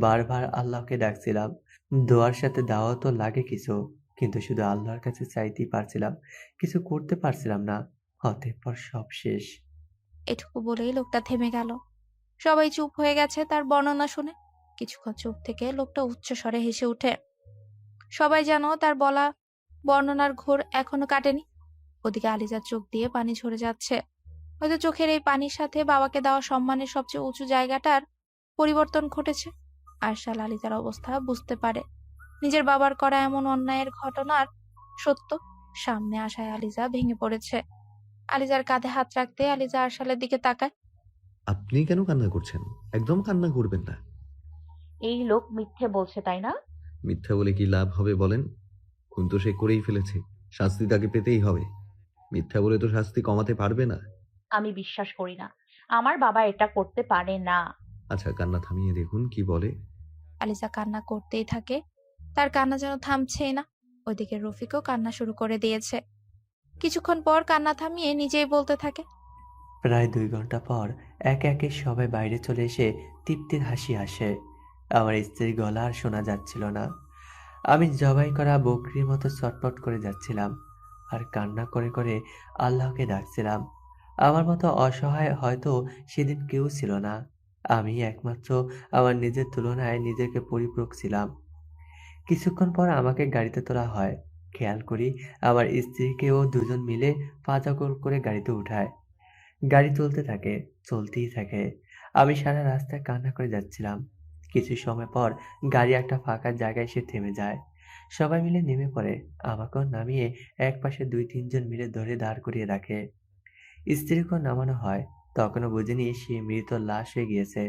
বারবার আল্লাহকে ডাকছিলাম। দোয়ার সাথে দাওয়াও তো লাগে কিছু, কিন্তু শুধু আল্লাহর কাছে চাইতেই পারছিলাম, কিছু করতে পারছিলাম না। অতঃপর সব শেষ। এটুকু বলেই লোকটা থেমে গেল। সবাই চুপ হয়ে গেছে তার বর্ণনা শুনে। কিছুক্ষণ চুপ থেকে লোকটা উচ্চস্বরে হেসে ওঠে। সবাই যেন তার বলা বর্ণনার ঘোর এখনো কাটেনি। ওদিকে আলিজার চোখ দিয়ে পানি ঝরে যাচ্ছে। হয়তো চোখের এই পানির সাথে বাবাকে দেওয়া সম্মানের সবচেয়ে উঁচু জায়গাটার পরিবর্তন ঘটেছে। আরশাল আলিজার অবস্থা বুঝতে পারে। নিজের বাবার করা এমন অন্যায়ের ঘটনার সত্য সামনে আসায় আলিজা ভেঙে পড়েছে। আলিজার কাঁধে হাত রাখতে আলিজা আরশালের দিকে তাকায়। আপনি কেন কান্না করছেন? একদম কান্না করবেন না। এই লোক মিথ্যে বলছে, তাই না? মিথ্যা বলে কি লাভ হবে বলেন? খুন তো সে করেই ফেলেছে, শাস্তি তাকে পেতেই হবে। মিথ্যা বলে তো শাস্তি কমাতে পারবে না। আমি বিশ্বাস করি না। আমার বাবা এটা করতে পারে না। আচ্ছা, কান্না থামিয়ে দেখুন কি বলে। আলিজা কান্না করতেই থাকে। তার কান্না যেন থামছেই না। ওইদিকে রফিকও কান্না শুরু করে দিয়েছে। কিছুক্ষণ পর কান্না থামিয়ে নিজেই বলতে থাকে। প্রায় 2 ঘন্টা পর একে একে সবাই বাইরে চলে এসে তৃপ্তির হাসি আসে। আমার স্ত্রীর গলা আর শোনা যাচ্ছিল না। আমি জবাই করা বকরির মতো চটপট করে যাচ্ছিলাম আর কান্না করে করে আল্লাহকে ডাকছিলাম। আমার মতো অসহায় হয়তো সেদিন কেউ ছিল না। আমি একমাত্র আমার নিজের তুলনায় নিজেকে পরিপূরক ছিলাম। কিছুক্ষণ পর আমাকে গাড়িতে তোলা হয়। খেয়াল করি আমার স্ত্রীকেও দুজন মিলে পাজাগোল করে গাড়িতে উঠায়। গাড়ি চলতে থাকে, চলতেই থাকে। আমি সারা রাস্তায় কান্না করে যাচ্ছিলাম। কিছু সময় পর গাড়ি একটা ফাঁকা জায়গায় এসে থেমে যায়। সবাই মিলে নেমে পড়ে। আমাকেও নামিয়ে একপাশে 2-3 জন মিলে ধরে দাঁড় করিয়ে রাখে। স্ত্রীকেও নামানো হয়। তখনও বুঝিনি সে মৃত লাশ হয়ে গিয়েছে।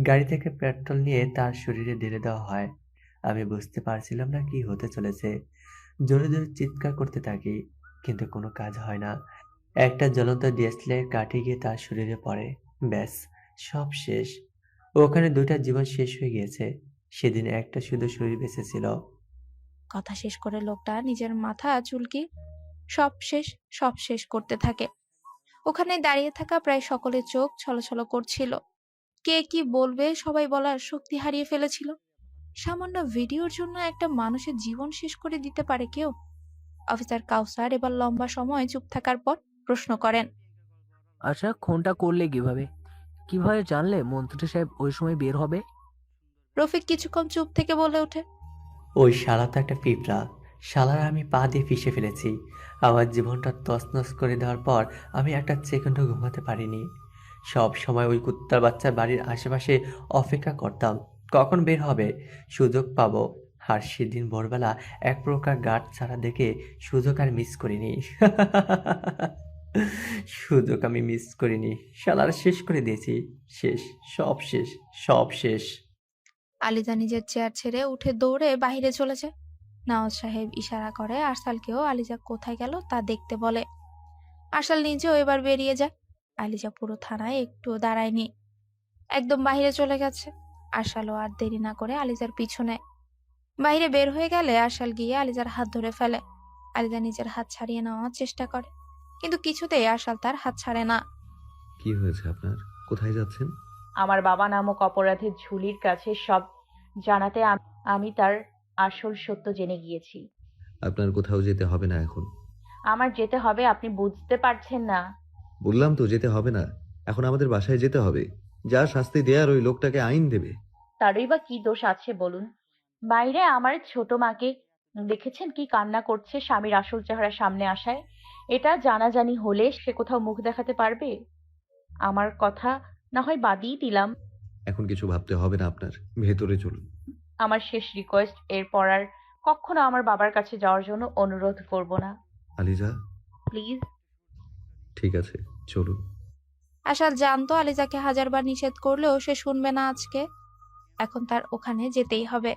গাড়ি থেকে পেট্রোল নিয়ে তার শরীরে ঢেলে দেওয়া হয়। আমি বুঝতে পারছিলাম না কি হতে চলেছে। জোরে জোরে চিৎকার করতে থাকি, কিন্তু কোনো কাজ হয় না। একটা জ্বলন্ত ডিএসএলআর কাঠে গিয়ে তার শরীরে পড়ে। ব্যাস, সব শেষ। ওখানে 2টা জীবন শেষ হয়ে গিয়েছে। সেদিন একটা শুধু শরীর বেঁচে ছিল। কথা শেষ করে লোকটা নিজের মাথা চুলকি সব শেষ, সব শেষ করতে থাকে। ওখানে দাঁড়িয়ে থাকা প্রায় সকলের চোখ ছলছল করছিল। কে কি বলবে সবাই বলার শক্তি হারিয়ে ফেলেছিল। সামান্য ভিডিওর জন্য একটা মানুষের জীবন শেষ করে দিতে পারে কেউ? অফিসার কাউসার এবার লম্বা সময় চুপ থাকার পর প্রশ্ন করেন। আচ্ছা, খুনটা করলে কিভাবে? কিভাবে জানলে মন্ত্রী সাহেব ওই সময় বের হবে? রফিক কিছুক্ষণ চুপ থেকে বলে ওঠে। ওই শালা তো একটা পিঁপড়া। শালার আমি পা দিয়ে পিষে ফেলেছি। আমার জীবনটা তছনছ করে দেওয়ার পর আমি একটা সেকেন্ডও ঘুমাতে পারিনি। সব সময় ওই কুত্তার বাচ্চার বাড়ির আশেপাশে অপেক্ষা করতাম, কখন বের হবে, সুযোগ পাবো। আর সেদিন ভোরবেলা এক প্রকার গার্ড ছাড়া দেখে সুযোগ আর মিস করিনি। সুযোগ আমি মিস করিনি। শালার শেষ করে দিয়েছি। শেষ, সব শেষ, সব শেষ। আলিজা নিজের চেয়ার ছেড়ে উঠে দৌড়ে বাহিরে চলে যায়। নওয়াজ সাহেব ইশারা করে আরসালকেও আলিজা কোথায় গেল তা দেখতে বলে। আরসাল নিজেও এবার বেরিয়ে যায়। আলিজা পুরো থানায় একটু দাঁড়ায়নি, একদম বাহিরে চলে গেছে। আরসালও আর দেরি না করে আলিজার পিছনে। বাইরে বের হয়ে গেলে আরসাল গিয়ে আলিজার হাত ধরে ফেলে। আলিজা নিজের হাত ছাড়িয়ে নেওয়ার চেষ্টা করে, কিন্তু কিছুতেই আরসাল তার হাত ছাড়ে না। কি হয়েছে আপনার? কোথায় যাচ্ছেন? আমার বাবা নামক অপরাধের ঝুলির কাছে সব জানাতে আমি তার আসল সত্য জেনে গিয়েছি। আপনার কোথাও যেতে হবে না এখন। আমার যেতে হবে, আপনি বুঝতে পারছেন না। বললাম তো যেতে হবে না। এখন আমাদের বাসায় যেতে হবে। যা শাস্তি দেয়ার ওই লোকটাকে আইন দেবে। তারই বা কি দোষ আছে বলুন? বাইরে আমার ছোট মাকে দেখেছেন কি কান্না করছে স্বামীর আসল চেহারা সামনে আসায়? এটা জানাজানি হলে সে কোথাও মুখ দেখাতে পারবে? আমার কথা না হয় বাদই দিলাম। এখন কিছু ভাবতে হবে না আপনার। ভেতরে চলুন। আমার শেষ রিকোয়েস্ট, এরপর আর কখনো আমার বাবার কাছে যাওয়ার জন্য অনুরোধ করব না। আলিজা, প্লিজ। ঠিক আছে, চলুন। আশাল জানতো আলিজাকে হাজারবার নিষেধ করলেও সে শুনবে না আজকে। এখন তার ওখানে যেতেই হবে।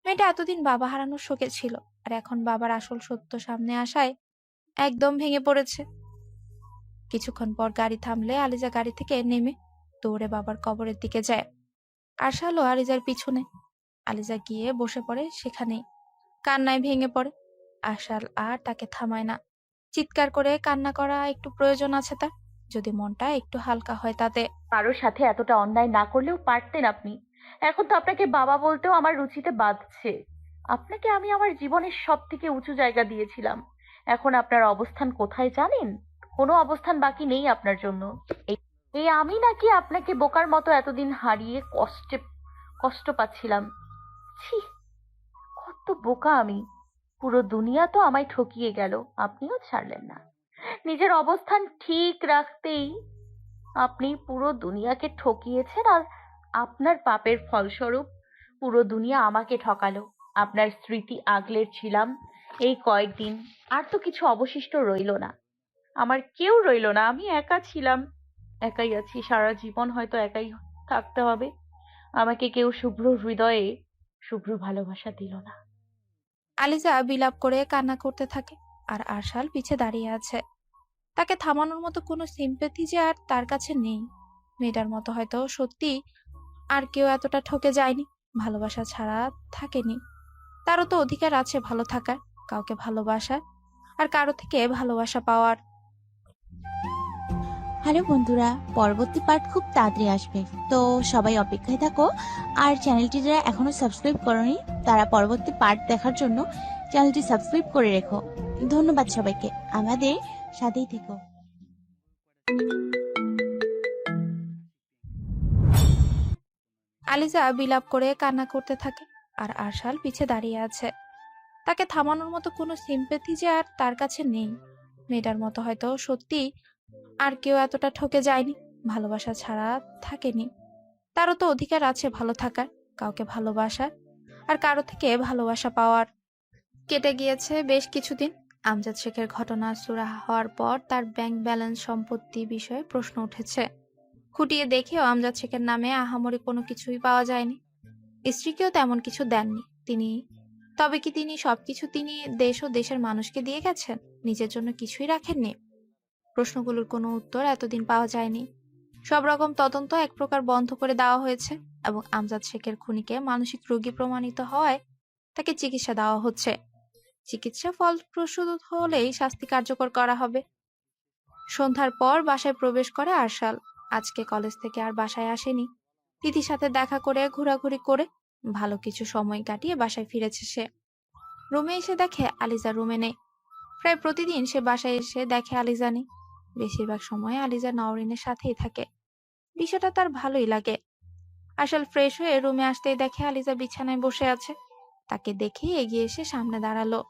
মেয়েটা এতদিন বাবা হারানোর শোকে ছিল, আর এখন বাবার আসল সত্য সামনে আসায় একদম ভেঙে পড়েছে। কিছুক্ষণ পর গাড়ি থামলে আলিজা গাড়ি থেকে নেমে দৌড়ে বাবার কবরের দিকে যায়। আরশালও আলিজার পিছনে। আলিজা গিয়ে বসে পড়ে সেখানেই, কান্নায় ভেঙে পড়ে। আরশাল আর তাকে থামায় না। চিৎকার করে কান্না করা একটু প্রয়োজন আছে তার, যদি মনটা একটু হালকা হয় তাতে। কারোর সাথে এতটা অন্যায় না করলেও পারতেন আপনি। এখন তো আপনাকে বাবা বলতেও আমার রুচিতে বাধছে। আপনাকে আমি আমার জীবনের সব থেকে উঁচু জায়গা দিয়েছিলাম। এখন আপনার অবস্থান কোথায় জানেন? কোনো অবস্থান বাকি নেই আপনার জন্য। এই এই আমি নাকি আপনাকে বোকার মতো এতদিন হারিয়ে কষ্ট পাচ্ছিলাম। ছি, কত বোকা আমি! পুরো দুনিয়া তো আমায় ঠকিয়ে গেল, আপনিও ছাড়লেন না। নিজের অবস্থান ঠিক রাখতেই আপনি পুরো দুনিয়াকে ঠকিয়েছেন, আর আপনার পাপের ফলস্বরূপ পুরো দুনিয়া আমাকে ঠকালো। আপনার স্মৃতি আগলে ছিলাম এই কয়েকদিন, আর তো কিছু অবশিষ্ট রইলো না। আমার কেউ রইলো না, আমি একা ছিলাম, একাই আছি, সারা জীবন হয়তো একাই থাকতে হবে। আমাকে কেউ শুভ্র হৃদয়ে শুভ্র ভালোবাসা দিল না। আলিজা বিলাপ করে কান্না করতে থাকে আর আরশাল পিছে দাঁড়িয়ে আছে। তাকে থামানোর মতো কোনো সিম্প্যাথি যে আর তার কাছে নেই। মেয়েটার মতো হয়তো সত্যি আর কেউ এতটা ঠকে যায়নি, ভালোবাসা ছাড়া থাকেনি। তারও তো অধিকার আছে ভালো থাকার, কাউকে ভালোবাসার, আর কারো থেকে ভালোবাসা পাওয়ার। হ্যালো বন্ধুরা, পরবর্তী পার্ট খুব তাড়াতাড়ি আসবে, তো সবাই অপেক্ষায় থাকো। আর চ্যানেলটি যারা এখনো সাবস্ক্রাইব করনি তারা পরবর্তী পার্ট দেখার জন্য চ্যানেলটি সাবস্ক্রাইব করে রেখো। ধন্যবাদ সবাইকে, আমাদের সাথেই থেকো। আলিজা বিলাপ করে কান্না করতে থাকে আর আরশাল পিছে দাঁড়িয়ে আছে। তাকে থামানোর মতো কোনো সিম্প্যাথি যে আর তার কাছে নেই। মেয়েটার মতো হয়তো সত্যি আর কেউ এতটা ঠকে যায়নি, ভালোবাসা ছাড়া থাকেনি। তারও তো অধিকার আছে ভালো থাকার, কাউকে ভালোবাসার, আর কারো থেকে ভালোবাসা পাওয়ার। কেটে গিয়েছে বেশ কিছুদিন। আমজাদ শেখের ঘটনা সুরাহা হওয়ার পর তার ব্যাংক ব্যালেন্স সম্পত্তি বিষয়ে প্রশ্ন উঠেছে। খুঁটিয়ে দেখেও আমজাদ শেখের নামে আহামরি কোনো কিছুই পাওয়া যায়নি। স্ত্রীকেও তেমন কিছু দেননি তিনি। তবে কি সবকিছু তিনি দেশ ও দেশের মানুষকে দিয়ে গেছেন, নিজের জন্য কিছুই রাখেননি? প্রশ্নগুলোর কোনো উত্তর এতদিন পাওয়া যায়নি। সব রকম তদন্ত এক প্রকার বন্ধ করে দেওয়া হয়েছে এবং আমজাদ শেখের খুনিকে মানসিক রোগী প্রমাণিত হওয়ায় তাকে চিকিৎসা দেওয়া হচ্ছে। চিকিৎসা ফলপ্রসূ হলেই শাস্তি কার্যকর করা হবে। সন্ধ্যার পর বাসায় প্রবেশ করে আরশাল। আজকে কলেজ থেকে আর বাসায় আসেনি। তিথির সাথে দেখা করে ঘোরাঘুরি করে ভালো কিছু সময় কাটিয়ে বাসায় ফিরেছে সে। রুমে এসে দেখে আলিজা রুমে নেই। প্রায় প্রতিদিন সে বাসায় এসে দেখে আলিজা নেই। বেশিরভাগ সময় আলিজা নওরিনের সাথেই থাকে। বিষয়টা তার ভালোই লাগে। আরশাল ফ্রেশ হয়ে রুমে আসতেই দেখে আলিজা বিছানায় বসে আছে। তাকে দেখে এগিয়ে এসে সামনে দাঁড়ালো।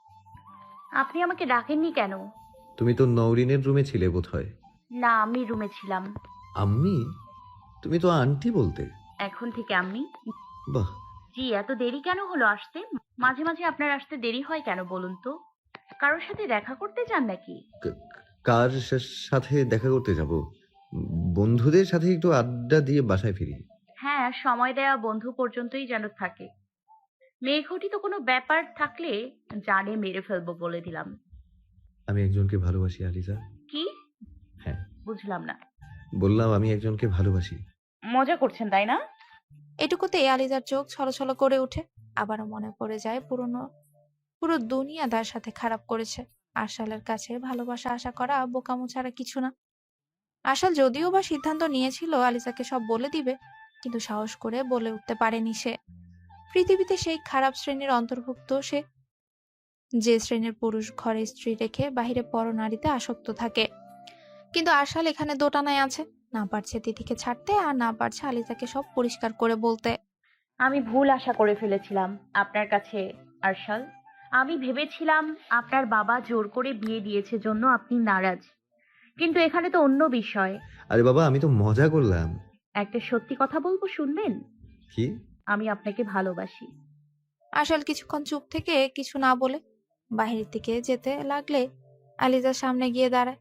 আপনি আমাকে ডাকেননি কেন? তুমি তো নওরিনের রুমে ছিলে বোধহয়। না, আমি রুমে ছিলাম। আম্মি? তুমি তো আন্টি বলতে। এখন থেকে আমি। বাহ। জি, এত দেরি কেন হলো আসতে? মাঝে মাঝে আপনার আসতে দেরি হয় কেন বলুন তো? কারোর সাথে দেখা করতে চান নাকি? ক- কার সাথে দেখা করতে যাব? বন্ধুদের সাথে একটু আড্ডা দিয়ে বাসায় ফিরি। হ্যাঁ, সময় দেয়া বন্ধু পর্যন্তই যেন থাকে। মেয়েঘটি তো কোনো ব্যাপার থাকলে জানে মেরে ফেলবো বলে দিলাম। আমি একজনকে ভালোবাসি আলিজা। কি? হ্যাঁ, বুঝলাম না। বললাম আমি একজনকে ভালোবাসি। মজা করছেন তাই না? এটুকুতেই আলিজার চোখ ছলছল করে ওঠে। আবারও মনে পড়ে যায় পুরো দুনিয়া তার সাথে খারাপ করেছে। আরশালের কাছে ভালোবাসা আশা করা বোকামো ছাড়া কিছু না। আশাল যদিও বা সিদ্ধান্ত নিয়েছিল আলিজাকে সব বলে দিবে, কিন্তু সাহস করে বলে উঠতে পারেনি সে। পৃথিবীতে সেই খারাপ শ্রেণীর অন্তর্ভুক্ত সে, যে শ্রেণীর পুরুষ ঘরে স্ত্রী রেখে বাহিরে পরনারীতে আসক্ত থাকে। কিন্তু আরশাল এখানে দোটানায় আছে, না পারছে তিথিকে ছাড়তে, আর না পারছে আলিজাকে সব পরিষ্কার করে বলতে। আমি ভুল আশা করে ফেলেছিলাম আপনার কাছে আরশাল। আমি ভেবেছিলাম আপনার বাবা জোর করে বিয়ে দিয়েছে জন্য আপনি নারাজ, কিন্তু এখানে তো অন্য বিষয়। আরে বাবা, আমি তো মজা করলাম। একটা সত্যি কথা বলবো, শুনবেন? কি? আমি আপনাকে ভালোবাসি। আরশাল কিছুক্ষণ চুপ থেকে কিছু না বলে বাহিরের দিকে যেতে লাগলে আলিজার সামনে গিয়ে দাঁড়ায়।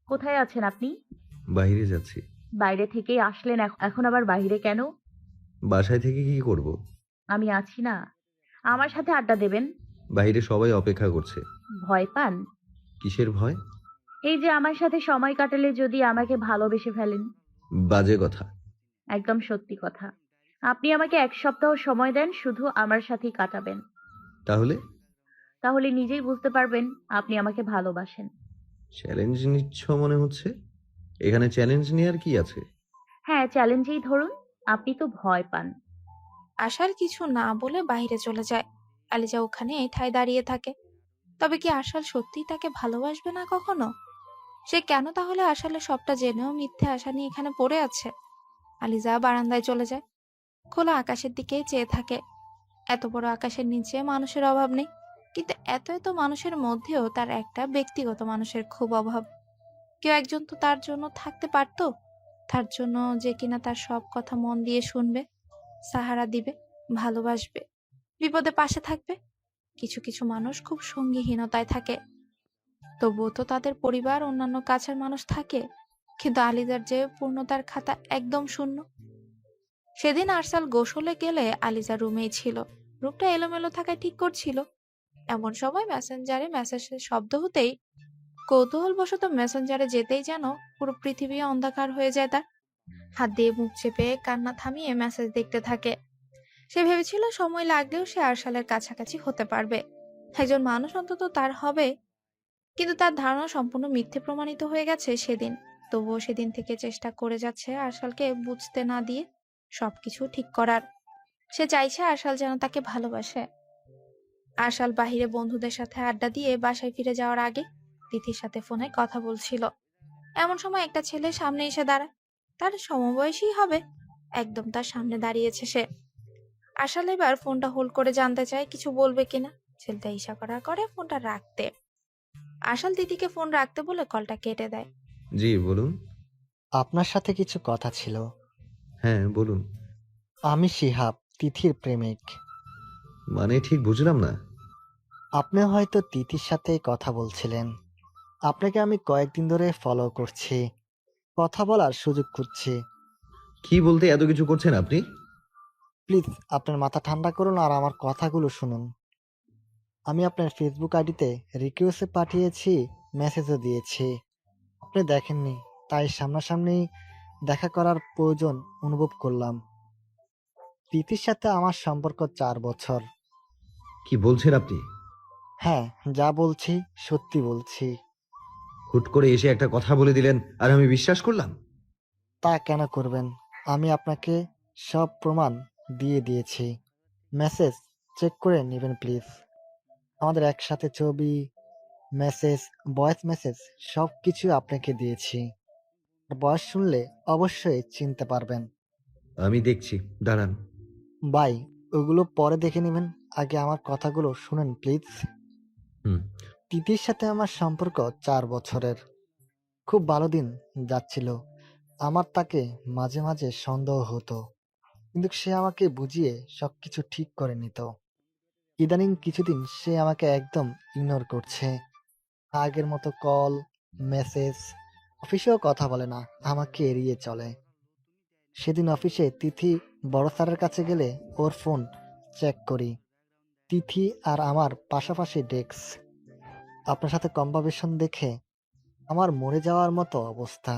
কোথায় আছেন আপনি? বাইরে যাচ্ছি। বাইরে থেকেই আসলেন, এখন আবার বাইরে কেন? বাসায় থেকে কি করব? আমি আছি না, আমার সাথে আড্ডা দেবেন। বাইরে সবাই অপেক্ষা করছে। ভয় পান? কিসের ভয়? এই যে আমার সাথে সময় কাটালে যদি আমাকে ভালোবেসে ফেলেন। বাজে কথা। একদম সত্যি কথা। আপনি আমাকে 1 সপ্তাহ সময় দেন, শুধু আমার সাথেই কাটাবেন। তাহলে? তাহলে নিজেই বুঝতে পারবেন আপনি আমাকে ভালোবাসেন। চ্যালেঞ্জ নিচ্ছ মনে হচ্ছে। এখানে চ্যালেঞ্জ নেওয়ার কি আছে? হ্যাঁ, চ্যালেঞ্জেই ধরুন। আপনি তো ভয় পান। আশার কিছু না বলে বাইরে চলে যায়। আলিজা ওখানে ঠায় দাঁড়িয়ে থাকে। তবে কি আশাল সত্যিই তাকে ভালোবাসবে না কখনো? সে কেন তাহলে আশালে সবটা জেনেও মিথ্যে আশা নিয়ে এখানে পড়ে আছে? আলিজা বারান্দায় চলে যায়। খোলা আকাশের দিকে চেয়ে থাকে। এত বড় আকাশের নিচে মানুষের অভাব নেই, কিন্তু এত এত মানুষের মধ্যেও তার একটা ব্যক্তিগত মানুষের খুব অভাব। কেউ একজন তো তার জন্য থাকতে পারতো, তার জন্য যে কিনা তার সব কথা মন দিয়ে শুনবে, সাহারা দিবে, ভালোবাসবে, বিপদে পাশে থাকবে। কিছু কিছু মানুষ খুব সঙ্গীহীনতায় থাকে, তবুও তো তাদের পরিবার অন্যান্য কাছের মানুষ থাকে। কিন্তু আলিজার যে পূর্ণতার খাতা একদম শূন্য। সেদিন আরসাল গোসলে গেলে আলিজা রুমেই ছিল। রুমটা এলোমেলো থাকায় ঠিক করছিল। এমন সময় মেসেঞ্জারে মেসেজের শব্দ হতেই কৌতূহলবশত মেসেঞ্জারে যেতেই যেন পুরো পৃথিবী অন্ধকার হয়ে যায় তার। হাত দিয়ে মুখ চেপে কান্না থামিয়ে মেসেজ দেখতে থাকে। সে ভেবেছিল সময় লাগলেও সে আরসালের কাছাকাছি হতে পারবে, একজন মানুষ অন্তত তার হবে। কিন্তু তার ধারণা সম্পূর্ণ মিথ্যে প্রমাণিত হয়ে গেছে সেদিন। তবুও সেদিন থেকে চেষ্টা করে যাচ্ছে আরসালকে বুঝতে না দিয়ে সবকিছু ঠিক করার। সে চাইছে আরসাল যেন তাকে ভালোবাসে। আরসাল বাহিরে বন্ধুদের সাথে আড্ডা দিয়ে বাসায় ফিরে যাওয়ার আগে তিথির সাথে ফোনে কথা বলছিল। এমন সময় একটা ছেলে সামনে এসে দাঁড়ায়। তার সমবয়সী হবে, একদম তার সামনে দাঁড়িয়েছে সে। আরসাল এবার ফোনটা হোল্ড করে জানতে চায় কিছু বলবে কিনা। ছেলেটা ইশারা করে ফোনটা রাখতে। আরসাল তিথিকে ফোন রাখতে বলে কলটা কেটে দেয়। জি বলুন। আপনার সাথে কিছু কথা ছিল। হ্যাঁ বলুন। আমি শিহাব, তিথির প্রেমিক। মানে ঠিক বুঝলাম না। আপনি হয়তো তিথির সাথে কথা বলছিলেন। আপনাকে আমি কয়েকদিন ধরে ফলো করছি, কথা বলার সুযোগ খুঁজছি। কি বলতে এত কিছু করছেন আপনি? প্লিজ আপনার মাথা ঠান্ডা করুন আর আমার কথাগুলো শুনুন। আমি আপনার ফেসবুক আইডিতে রিকোয়েস্ট পাঠিয়েছি, মেসেজও দিয়েছি। আপনি দেখেননি, তাই সামনাসামনি দেখা করার প্রয়োজন অনুভব করলাম। তিথির সাথে আমার সম্পর্ক 4 বছর। কি বলছেন আপনি? হ্যাঁ, যা বলছি সত্যি বলছি। হুট করে এসে একটা কথা বলে দিলেন আর আমি বিশ্বাস করলাম? তা কেন করবেন? আমি আপনাকে সব প্রমাণ দিয়ে দিয়েছি। মেসেজ চেক করে নেবেন প্লিজ। আমাদের একসাথে ছবি, মেসেজ, ভয়েস মেসেজ সব কিছু আপনাকে দিয়েছি। বয়স শুনলে অবশ্যই চিনতে পারবেন। আমি দেখছি, দাঁড়ান। বাই, ওগুলো পরে দেখে নেবেন, আগে আমার কথাগুলো শুনেন প্লিজ। হুম। তিথির সাথে আমার সম্পর্ক 4 বছরের। খুব ভালো দিন যাচ্ছিল। আমার তাকে মাঝে মাঝে সন্দেহ হতো, কিন্তু সে আমাকে বুঝিয়ে সবকিছু ঠিক করে নিত। ইদানিং কিছুদিন সে আমাকে একদম ইগনোর করছে। আগের মতো কল, মেসেজ, অফিসেও কথা বলে না, আমাকে এড়িয়ে চলে। সেদিন অফিসে তিথি বড় স্যারের কাছে গেলে ওর ফোন চেক করি। তিথি আর আমার পাশাপাশি ডেস্ক। আপনার সাথে কনভারসেশন দেখে আমার মরে যাওয়ার মতো অবস্থা।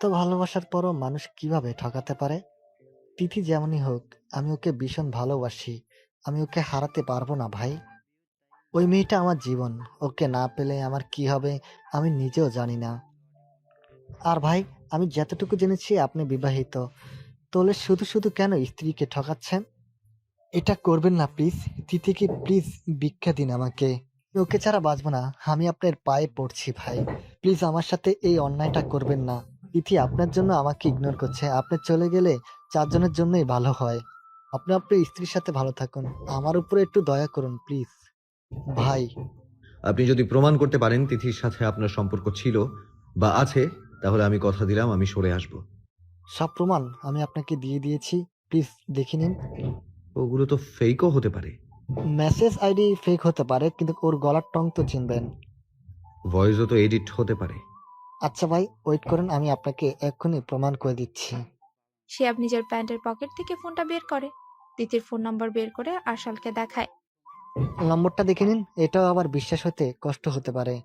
তো ভালোবাসার পরও মানুষ কিভাবে ঠকাতে পারে? তিথি যেমনই হোক, আমি ওকে ভীষণ ভালোবাসি। আমি ওকে হারাতে পারবো না ভাই। ওই মেয়েটা আমার জীবন। ওকে না পেলে আমার কি হবে আমি নিজেও জানি না। আর ভাই, আমি যতটুকু জেনেছি আপনি বিবাহিত। তাহলে শুধু শুধু কেন স্ত্রীকে ঠকাচ্ছেন? এটা করবেন না প্লিজ। তিথিকে প্লিজ ভিক্ষা দিন আমাকে। ওকে ছাড়া বাঁচবো না। আমি আপনার পায়ে পড়ছি ভাই, প্লিজ আমার সাথে এই অন্যায়টা করবেন না। তিথি আপনার জন্য আমাকে ইগনোর করছে। আপনি চলে গেলে 4 জনের জন্যই ভালো হয়। আপনি আপনার স্ত্রীর সাথে ভালো থাকুন, আমার উপরে একটু দয়া করুন প্লিজ ভাই। আপনি যদি প্রমাণ করতে পারেন তিথির সাথে আপনার সম্পর্ক ছিল বা আছে, তাহলে আমি কথা দিলাম আমি সরে আসব। সব প্রমাণ আমি আপনাকে দিয়ে দিয়েছি, প্লিজ দেখে নিন। ওগুলো তো ফেকও হতে পারে। মেসেজ আইডি ফেক হতে পারে, কিন্তু ওর গলার টং তো চিনবেন। ভয়েসও তো এডিট হতে পারে। আচ্ছা ভাই, ওয়েট করেন, আমি আপনাকে এক্ষুনি প্রমাণ করে দিচ্ছি। শিহাব নিজের প্যান্টের পকেট থেকে ফোনটা বের করে, তিথির ফোন নম্বর বের করে আরসালকে দেখায়। নম্বরটা দেখে নিন। এটাও আবার বিশ্বাস হতে কষ্ট হতে পারে।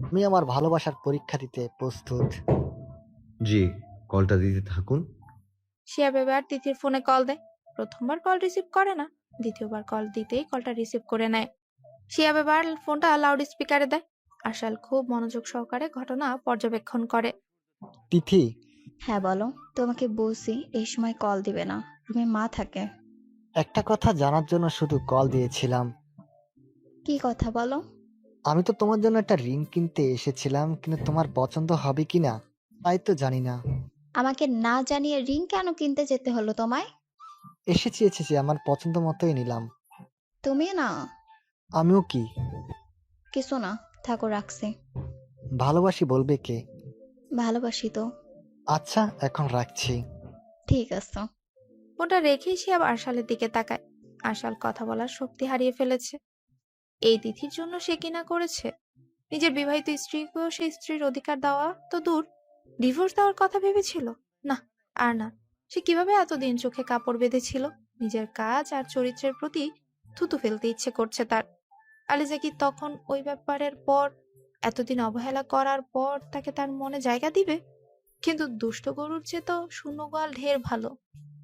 আমি আমার ভালোবাসার পরীক্ষা দিতে প্রস্তুত। জি, কলটা দিতে থাকুন। শিহাব এবার তিথির ফোনে কল দেয়। প্রথমবার কল রিসিভ করে না, দ্বিতীয়বার কল দিতেই কলটা রিসিভ করে নেয়। শিহাব এবার ফোনটা লাউড স্পিকারে দেয়। আরসাল খুব মনোযোগ সহকারে ঘটনা পর্যবেক্ষণ করে। তিথি, হ্যাঁ বলো। তোমাকে বলছি এই সময় কল দিবে না, রুমে মা থাকে। একটা কথা জানার জন্য শুধু কল দিয়েছিলাম। কি কথা বলো? আমি তো তোমার জন্য একটা রিং কিনতে এসেছিলাম, কিন্তু তোমার পছন্দ হবে কিনা তাই তো জানি না। আমাকে না জানিয়ে রিং কেন কিনতে যেতে হলো তোমায়? এসেছি, আমার পছন্দ মতোই নিলাম। তুমি না। আমিও কি? কিছু না, থাকো রাখছি। ভালোবাসি বলবে কে? ভালোবাসি তো। আচ্ছা, এখন রাখছি। ঠিক আছে। ফোনটা রেখেই সে আবার আরশালের দিকে তাকায়। আরশাল কথা বলার শক্তি হারিয়ে ফেলেছে। এই তিথির জন্য সে কিনা করেছে। নিজের বিবাহিত স্ত্রীকেও সেই স্ত্রীর অধিকার দেওয়া তো দূর, ডিভোর্স দেওয়ার কথা ভেবেছিল। না, আর না। সে কিভাবে এতদিন চোখে কাপড় বেঁধেছিল? নিজের কাজ আর চরিত্রের প্রতি থুতু ফেলতে ইচ্ছে করছে তার। আলিজা কি তখন ওই ব্যাপারের পর, এতদিন অবহেলা করার পর তাকে তার মনে জায়গা দিবে? কিন্তু দুষ্ট গরুর চেয়ে তো শূন্য গোয়াল ঢের ভালো।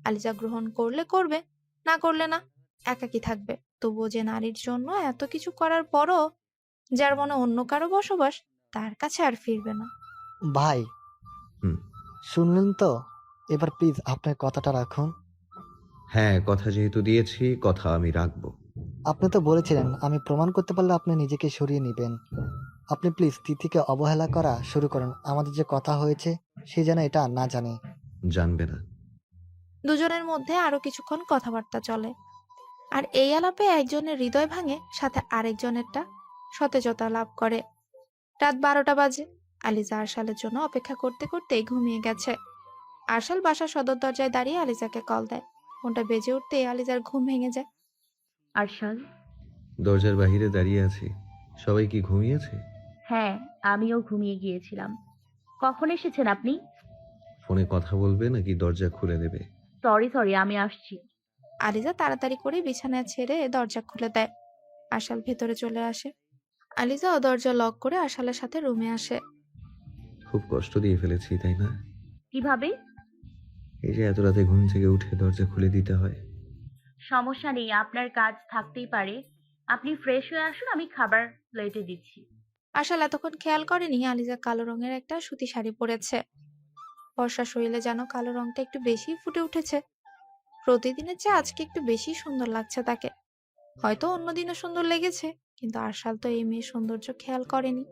আলিজা গ্রহণ করলে করবে, না করলে না, একাকী থাকবে। তবুও যে নারীর জন্য এত কিছু করার পরও যার মনে অন্য কারো বসবাস, তার কাছে আর ফিরবে না। ভাই, হুম। শুনলেন তো? এবার প্লিজ আপনার কথাটা রাখুন। হ্যাঁ, কথা যেহেতু দিয়েছি, কথা আমি রাখবো। আপনি তো বলেছিলেন আমি প্রমাণ করতে পারলে আপনি নিজেকে সরিয়ে নেবেন। আপনি প্লিজ তিথিকে অবহেলা করা শুরু করুন। আমাদের যে কথা হয়েছে সে যেন এটা না জানে। জানবে না। দুজনের মধ্যে আরো কিছুক্ষণ কথাবার্তা চলে। আর এই আলাপে একজনের হৃদয় ভাঙে, সাথে আরেকজনেরটা সতেজতা লাভ করে। রাত 12টা বাজে। আলিজা আরশালের জন্য অপেক্ষা করতে করতেই ঘুমিয়ে গেছে। আরশাল বাসার সদর দরজায় দাঁড়িয়ে আলিজাকে কল দেয়। ফোনটা বেজে উঠতেই আলিজার ঘুম ভেঙে যায়। আরশাল। দরজার বাহিরে দাঁড়িয়ে আছি। সবাই কি ঘুমিয়েছে? হ্যাঁ, আমিও ঘুমিয়ে গিয়েছিলাম। কখন এসেছেন আপনি? ফোনে কথা বলবে নাকি দরজা খুলে দেবে? সরি, আমি আসছি। আলিজা তাড়াতাড়ি করে বিছানায় ছেড়ে দরজা খুলে দেয়। আরশাল ভেতরে চলে আসে। আলিজাও দরজা লক করে আরশালের সাথে রুমে আসে। খুব কষ্ট দিয়ে ফেলেছি, তাই না? কিভাবে? এই যে এত রাতে ঘুম থেকে উঠে দরজা খুলে দিতে হয়। সমস্যা নেই, আপনার কাজ থাকতেই পারে। আপনি ফ্রেশ হয়ে আসুন, আমি খাবার প্লেটে দিচ্ছি। আরশাল এতক্ষণ খেয়াল করেনি আলিজা কালো রঙের একটা সুতি শাড়ি পরেছে। বর্ষা শরীরে যেন কালো রংটা একটু বেশি ফুটে উঠেছে। প্রতিদিনের চেয়ে আজকে একটু বেশি সুন্দর লাগছে তাকে। হয়তো অন্যদিনও সুন্দর লেগেছে, কিন্তু আরশাল তো এই মেয়ের সৌন্দর্য খেয়াল করেনি।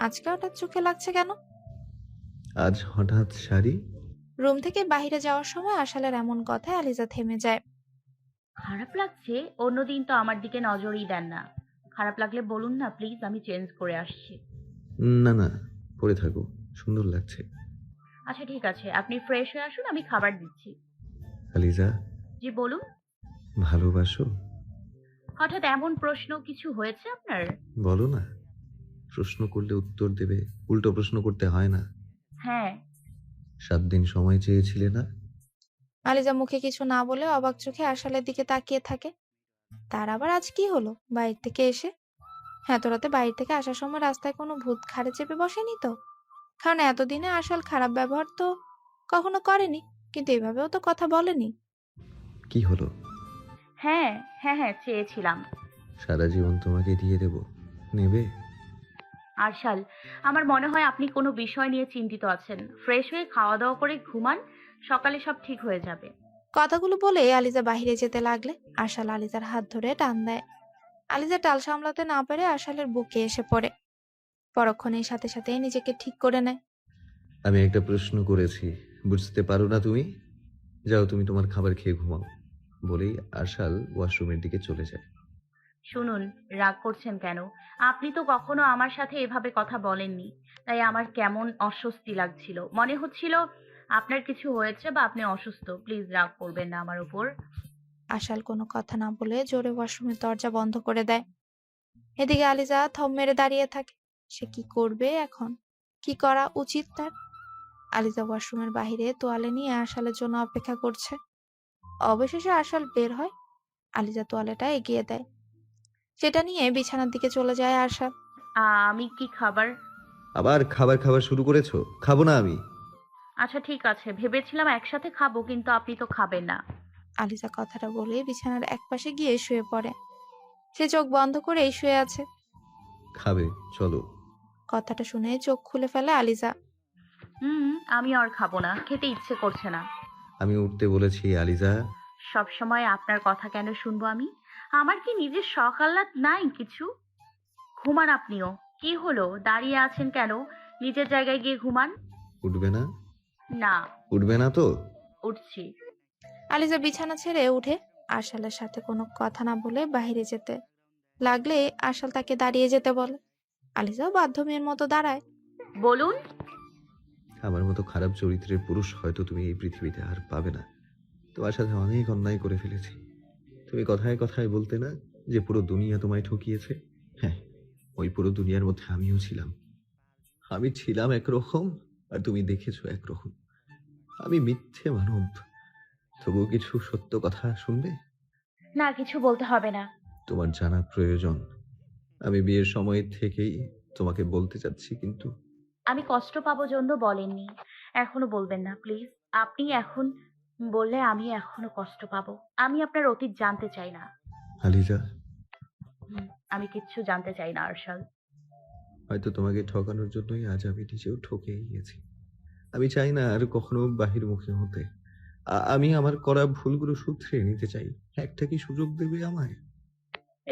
আজকে হঠাৎ চোখে লাগছে কেন? আজ হঠাৎ শাড়ি? রুম থেকে বাইরে যাওয়ার সময় আরশালের এমন কথায় আলিজা থেমে যায়। খারাপ লাগছে? অন্যদিন তো আমার দিকে নজরই দেন না। খারাপ লাগলে বলুন না প্লিজ, আমি চেঞ্জ করে আসছি। না না, পরে থাকো, সুন্দর লাগছে। আচ্ছা ঠিক আছে, আপনি ফ্রেশ হয়ে আসুন, আমি খাবার দিচ্ছি। আলিজা, জি বলুন। ভালোবাসো? হঠাৎ এমন প্রশ্ন, কিছু হয়েছে আপনার? বলো না। প্রশ্ন করলে উত্তর দেবে, উল্টো প্রশ্ন করতে হয় না। হ্যাঁ। 7 দিন সময় চেয়েছিলে না? আলিজা মুখে কিছু না বলে অবাক চোখে আরশালের দিকে তাকিয়ে থাকে। তার আবার আজ কি হলো বাইরে থেকে এসে? এত রাতে বাইরে থেকে আসার সময় রাস্তায় কোনো ভূত ঘাড়ে চেপে বসেনি তো? কারণ এতদিনে আরশাল খারাপ ব্যবহার তো কখনো করেনি, কিন্তু এভাবেও তো কথা বলেনি। কি হলো? হ্যাঁ চেয়েছিলাম। সারা জীবন তোমাকে দিয়ে দেব, নেবে? আরশাল, আমার মনে হয় আপনি কোনো বিষয় নিয়ে চিন্তিত আছেন। ফ্রেশ হয়ে খাওয়া দাওয়া করে ঘুমান, সকালে সব ঠিক হয়ে যাবে। কথাগুলো বলে আলিজা বাহিরে যেতে লাগলে আরশাল আলিজার হাত ধরে টান দেয়। আলিজা টাল সামলাতে না পেরে আরশালের বুকে এসে পড়ে। পরক্ষণেই সাথে সাথে নিজেকে ঠিক করে নেয়। আমি একটা প্রশ্ন করেছি, বুঝতে পারো না তুমি? যাও, তুমি তোমার খাবার খেয়ে ঘুমাও। বলেই আশাল ওয়াশরুমের দিকে চলে যায়। শুনুন, রাগ করছেন কেন? আপনি তো কখনো আমার সাথে এভাবে কথা বলেননি, তাই আমার কেমন অস্বস্তি লাগছিল। মনে হচ্ছিল আপনার কিছু হয়েছে বা আপনি অসুস্থ। প্লিজ রাগ করবেন না আমার উপর। আশাল কোনো কথা না বলে জোরে ওয়াশরুমের দরজা বন্ধ করে দেয়। এদিকে আলিজা থম মেরে দাঁড়িয়ে থাকে। সে কি করবে এখন? কি করা উচিত তার? আলিজা ওয়াশরুমের বাহিরে তোয়ালে নিয়ে আশালের জন্য অপেক্ষা করছে। অবশেষে আশাল বের হয়। আলিজা তোয়ালেটা এগিয়ে দেয়। সেটা নিয়ে বিছানার দিকে চলে যায় আশাল। আমি কি খাবার? আবার খাবার খাবার শুরু করেছো? খাবো না আমি। আচ্ছা ঠিক আছে, ভেবেছিলাম একসাথে খাবো, কিন্তু আপনি তো খাবেন না। আলিজা কথাটা বলে বিছানার একপাশে গিয়ে শুয়ে পড়ে। সে চোখ বন্ধ করেই শুয়ে আছে। খাবে, চলো। কথাটা শুনে চোখ খুলে ফেলে আলিজা। আমি আর খাবো না, খেতে ইচ্ছে করছে না। আমি উঠতে বলেছি আলিজা। সব সময় আপনার কথা কেন শুনবো আমি? আমার কি নিজের শখ আহ্লাদ নাই কিছু? ঘুমান আপনিও। কি হলো, দাঁড়িয়ে আছেন কেন? নিজের জায়গায় গিয়ে ঘুমান। উঠবে না? না। উঠবে না তো? উঠছি। আলিজা বিছানা ছেড়ে উঠে আরশালের সাথে কোনো কথা না বলে বাইরে যেতে লাগলে আরশাল তাকে দাঁড়িয়ে যেতে বলে। আলিজাও বাধ্য মেয়ের মতো দাঁড়ায়। বলুন। আমার মতো খারাপ চরিত্রের পুরুষ হয়তো তুমি এই পৃথিবীতে আর পাবে না। তোমার সাথে অনেক অন্যায় করে ফেলেছি। তুমি কথায় কথায় বলতে না যে পুরো দুনিয়া তোমায় ঠকিয়েছে। হ্যাঁ, ওই পুরো দুনিয়ার মধ্যে আমিও ছিলাম। আমি ছিলাম একরকম, আর তুমি দেখেছো একরকম। আমি মিথ্যে মানব। তবুও কিছু সত্য কথা শুনবে? না, কিছু বলতে হবে না। তোমার জানা প্রয়োজন। আমি বিয়ের সময় থেকেই তোমাকে বলতে চাচ্ছি, কিন্তু আমি কষ্ট পাবো জন্য বলেননি। এখনো বলবেন না প্লিজ। আপনি এখন বললে আমি এখনো কষ্ট পাবো। আমি আপনার অতীত জানতে চাই না। আলিজা, আমি কিচ্ছু জানতে চাই না আরশাল। হয়তো তোমাকে ঠকানোর জন্যই আজ আমি নিজেও ঠকেই গেছি। আমি চাই না আর কখনো বাহিরমুখী হতে। আমি আমার করা ভুলগুলো শুধরে নিতে চাই। একটা কি সুযোগ দেবে আমায়?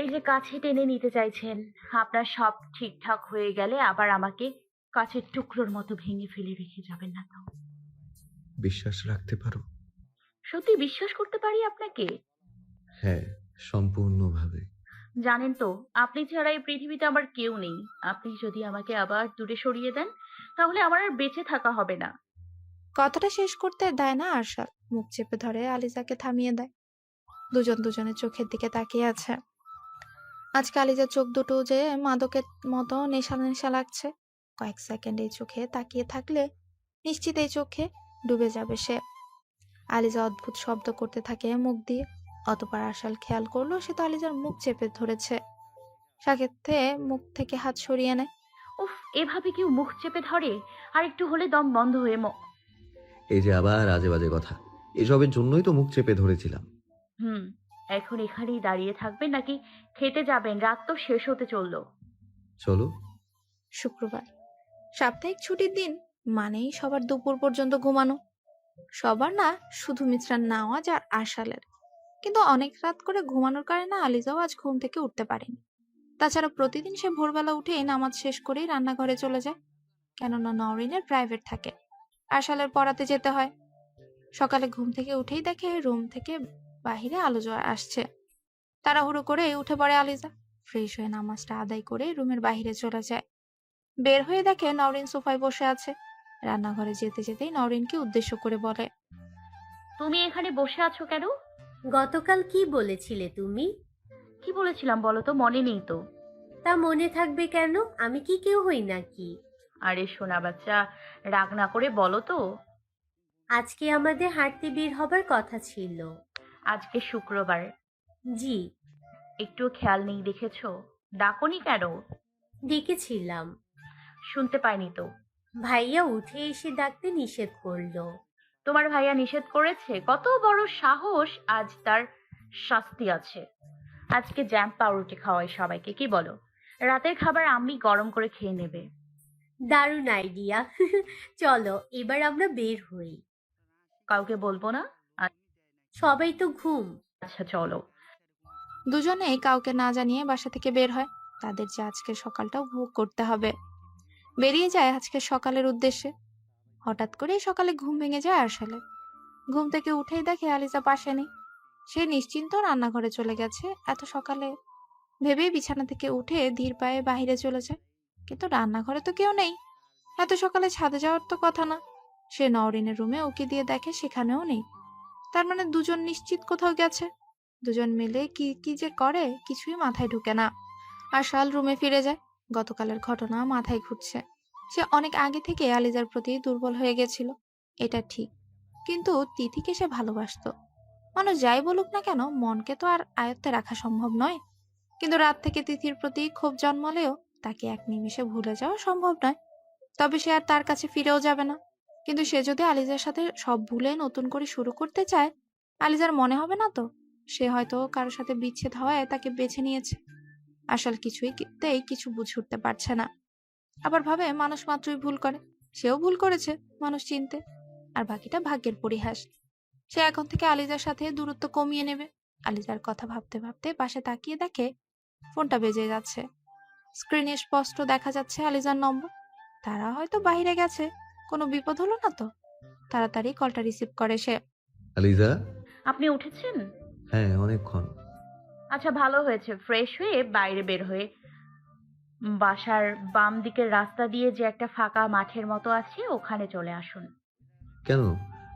এই যে কাছে টেনে নিতে চাইছেন, আপনার সব ঠিকঠাক হয়ে গেলে আবার আমাকে কাছের টুকরোর মতো ভেঙে ফেলে রেখে যাবেন না তো? বিশ্বাস রাখতে পারো? সত্যি বিশ্বাস করতে পারি আপনাকে? হ্যাঁ, সম্পূর্ণভাবে। জানেন তো, আপনি ছাড়া এই পৃথিবীতে আমার কেউ নেই। আপনি যদি আমাকে আবার দূরে সরিয়ে দেন, তাহলে আমার আর বেঁচে থাকা হবে না। কথাটা শেষ করতে দেয় না আরশাল, মুখ চেপে ধরে আলিজাকে থামিয়ে দেয়। দুজন দুজনের চোখের দিকে তাকিয়ে আছে। আজকে আলিজার চোখ দুটো যে মাদকের মতো নেশা নেশা লাগছে। কয়েক সেকেন্ড এই চোখে তাকিয়ে থাকলে নিশ্চিত এই চোখে ডুবে যাবে সে। আলিজা অদ্ভুত শব্দ করতে থাকে মুখ দিয়ে। অতপর আরশাল খেয়াল করলো সে তো আলিজার মুখ চেপে ধরেছে। সাথে মুখ থেকে হাত সরিয়ে নেয়। উফ, এভাবে কেউ মুখ চেপে ধরে? আর একটু হলে দম বন্ধ হয়ে এই যে আবার আজে বাজে কথা। এসবের জন্যই তো মুখ চেপে ধরেছিলাম। এখন এখানেই দাঁড়িয়ে থাকবেন নাকি খেতে যাবেন? রাত তো শেষ হতে চললো। চলো। শুক্রবার, সাপ্তাহিক ছুটির দিন মানেই সবার দুপুর পর্যন্ত ঘুমানো। সবার না, শুধু মিস্টার নওয়াজ আর আরশালের। কিন্তু অনেক রাত করে ঘুমানোর কারণে আলিজাও আজ ঘুম থেকে উঠতে পারেনি। তাছাড়া প্রতিদিন সে ভোরবেলা উঠেই নামাজ শেষ করেই রান্নাঘরে চলে যায়, কেননা নওরিনের প্রাইভেট থাকে, আরশালের পড়াতে যেতে হয়। সকালে ঘুম থেকে উঠেই দেখে রুম থেকে বাহিরে আলো আসছে। তাড়াহুড়ো করে উঠে পড়ে আলিজা। ফ্রেশ হয়ে নামাজটা আদায় করে রুমের বাহিরে চলে যায়। বের হয়ে দেখে নওরিন সোফায় বসে আছে। রান্নাঘরে যেতে যেতেই নওরিনকে উদ্দেশ্য করে বলে, তুমি এখানে বসে আছো কেন? গতকাল কি বলেছিলে তুমি? কি বলেছিলাম বলো তো? মনে নেই তো। তা মনে থাকবে কেন? আমি কি কেউ হই নাকি? আরে সোনা বাচ্চা, রাগ না করে বলো তো। আজকে আমাদের হাঁটতে বের হবার কথা ছিল। আজকে শুক্রবার। জি। একটু খেয়াল নেই দেখেছো? ডাকোনি কেন? ডেকেছিলাম। শুনতে পাইনি তো। ভাইয়া উঠে এসে ডাকতে নিষেধ করলো। তোমার ভাইয়া নিষেধ করেছে? কত বড় সাহস! আজ তার শাস্তি আছে। আজকে জ্যাম পাউরুটি খাওয়াই সবাইকে, কি বলো? রাতের খাবার আমি গরম করে খেয়ে নেবে। দারুণ আইডিয়া। চলো এবার আমরা বের হই। কাউকে বলবো না? সবাই তো ঘুম। আচ্ছা চলো। দুজনেই কাউকে না জানিয়ে বাসা থেকে বের হয়। তাদের যে আজকের সকালটা উপভোগ করতে হবে। বেরিয়ে যায় আজকের সকালের উদ্দেশ্যে। হঠাৎ করেই সকালে ঘুম ভেঙে যায় আরশালের। ঘুম থেকে উঠেই দেখে আলিজা পাশে নেই। সে নিশ্চিন্ত রান্নাঘরে চলে গেছে এত সকালে ভেবেই বিছানা থেকে উঠে ধীর পায়ে বাহিরে চলে যায়। কিন্তু রান্নাঘরে তো কেউ নেই। এত সকালে ছাদে যাওয়ার তো কথা না। সে নওরিনের রুমে উকি দিয়ে দেখে সেখানেও নেই। তার মানে দুজন নিশ্চিত কোথাও গেছে। দুজন মিলে কি কি যে করে কিছুই মাথায় ঢুকে না। আরশাল রুমে ফিরে যায়। গতকালের ঘটনা মাথায় ঘুরছে। সে অনেক আগে থেকে আলিজার প্রতি দুর্বল হয়ে গেছিল, এটা ঠিক। কিন্তু তিথিকে সে ভালোবাসতো। মানুষ যাই বলুক না কেন, মনকে তো আর আয়ত্তে রাখা সম্ভব নয়। কিন্তু রাত থেকে তিথির প্রতি ক্ষোভ জন্মালেও তাকে এক নিমেষে ভুলে যাওয়া সম্ভব নয়। তবে সে আর তার কাছে ফিরেও যাবে না। কিন্তু সে যদি আলিজার সাথে সব ভুলে নতুন করে শুরু করতে চায়, আলিজার মনে হবে না তো সে হয়তো কারোর সাথে বিচ্ছেদ হওয়ায় তাকে বেছে নিয়েছে। আসল কিছুই কিছু বুঝে উঠতে পারছে না। আবার ভাবে মানুষ মাত্রই ভুল করে, সেও ভুল করেছে মানুষ চিনতে, আর বাকিটা ভাগ্যের পরিহাস। সে এখন থেকে আলিজার সাথে দূরত্ব কমিয়ে নেবে। আলিজার কথা ভাবতে ভাবতে পাশে তাকিয়ে দেখে ফোনটা বেজে যাচ্ছে। স্ক্রিনে স্পষ্ট দেখা যাচ্ছে আলিজার নম্বর। তারা হয়তো বাইরে গেছে, কোনো বিপদ হলো না তো? তাড়াতাড়ি কলটা রিসিভ করে সে। আলিজা? আপনি উঠেছেন? হ্যাঁ, অনেকক্ষণ। আচ্ছা ভালো হয়েছে, ফ্রেশ হয়ে বাইরে বের হয়ে বাসার বাম দিকের রাস্তা দিয়ে যে একটা ফাঁকা মাঠের মতো আছে ওখানে চলে আসুন। কেন?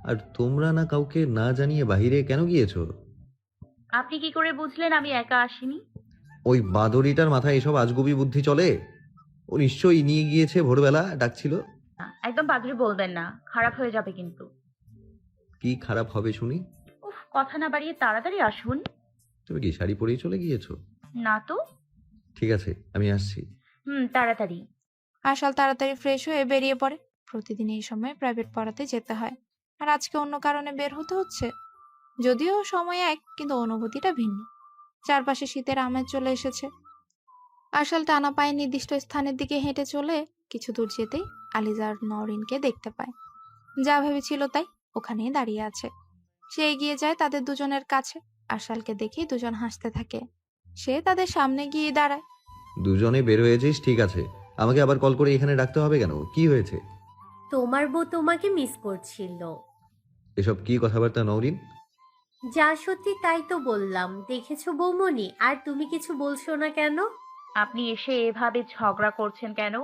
আর তোমরা না কাউকে না জানিয়ে বাইরে কেন গিয়েছো? আপনি কি করে বুঝলেন আমি একা আসিনি? ওই বাদরিটার মাথায় এসব আজগুবি বুদ্ধি চলে। ও নিশ্চয়ই নিয়ে গিয়েছে, ভোরবেলা ডাকছিল। একদম বাদরি বলবেন না, খারাপ হয়ে যাবে কিন্তু। কি খারাপ হবে শুনি? উফ, কথা না বাড়িয়ে তাড়াতাড়ি আসুন। তুমি কি শাড়ি পরেই চলে গিয়েছো? না তো। ঠিক আছে, আমি আসছি। তাড়াতাড়ি। আশাল তাড়াতাড়ি ফ্রেশ হয়ে বেরিয়ে পড়ে। প্রতিদিন এই সময় প্রাইভেট পড়াতে যেতে হয়, আর আজকে অন্য কারণে বের হতে হচ্ছে। যদিও সময় এক, কিন্তু অনুভূতিটা ভিন্ন। চারপাশে শীতের আমেজ চলে এসেছে। আশাল টানা পায়ে নির্দিষ্ট স্থানের দিকে হেঁটে চলে কিছু দূর যেতেই আলিজা আর নওরিনকে দেখতে পায়। যা ভেবেছিল তাই, ওখানেই দাঁড়িয়ে আছে। সে এগিয়ে যায় তাদের দুজনের কাছে। আশালকে দেখেই দুজন হাসতে থাকে। সে তাদের সামনে গিয়ে দাঁড়ায়। দুজনে বের হয়েছিস ঠিক আছে, আমাকে আবার কল করে এখানে ডাকতে হবে কেন? কি হয়েছে? তোমার বউ তোমাকে মিস করছিল। এসব কি কথাবার্তা নওরিন? যা সত্যি তাই তো বললাম, দেখেছো বৌমনি, আর তুমি কিছু বলছো না কেন? আপনি এসে এভাবে ঝগড়া করছেন কেন?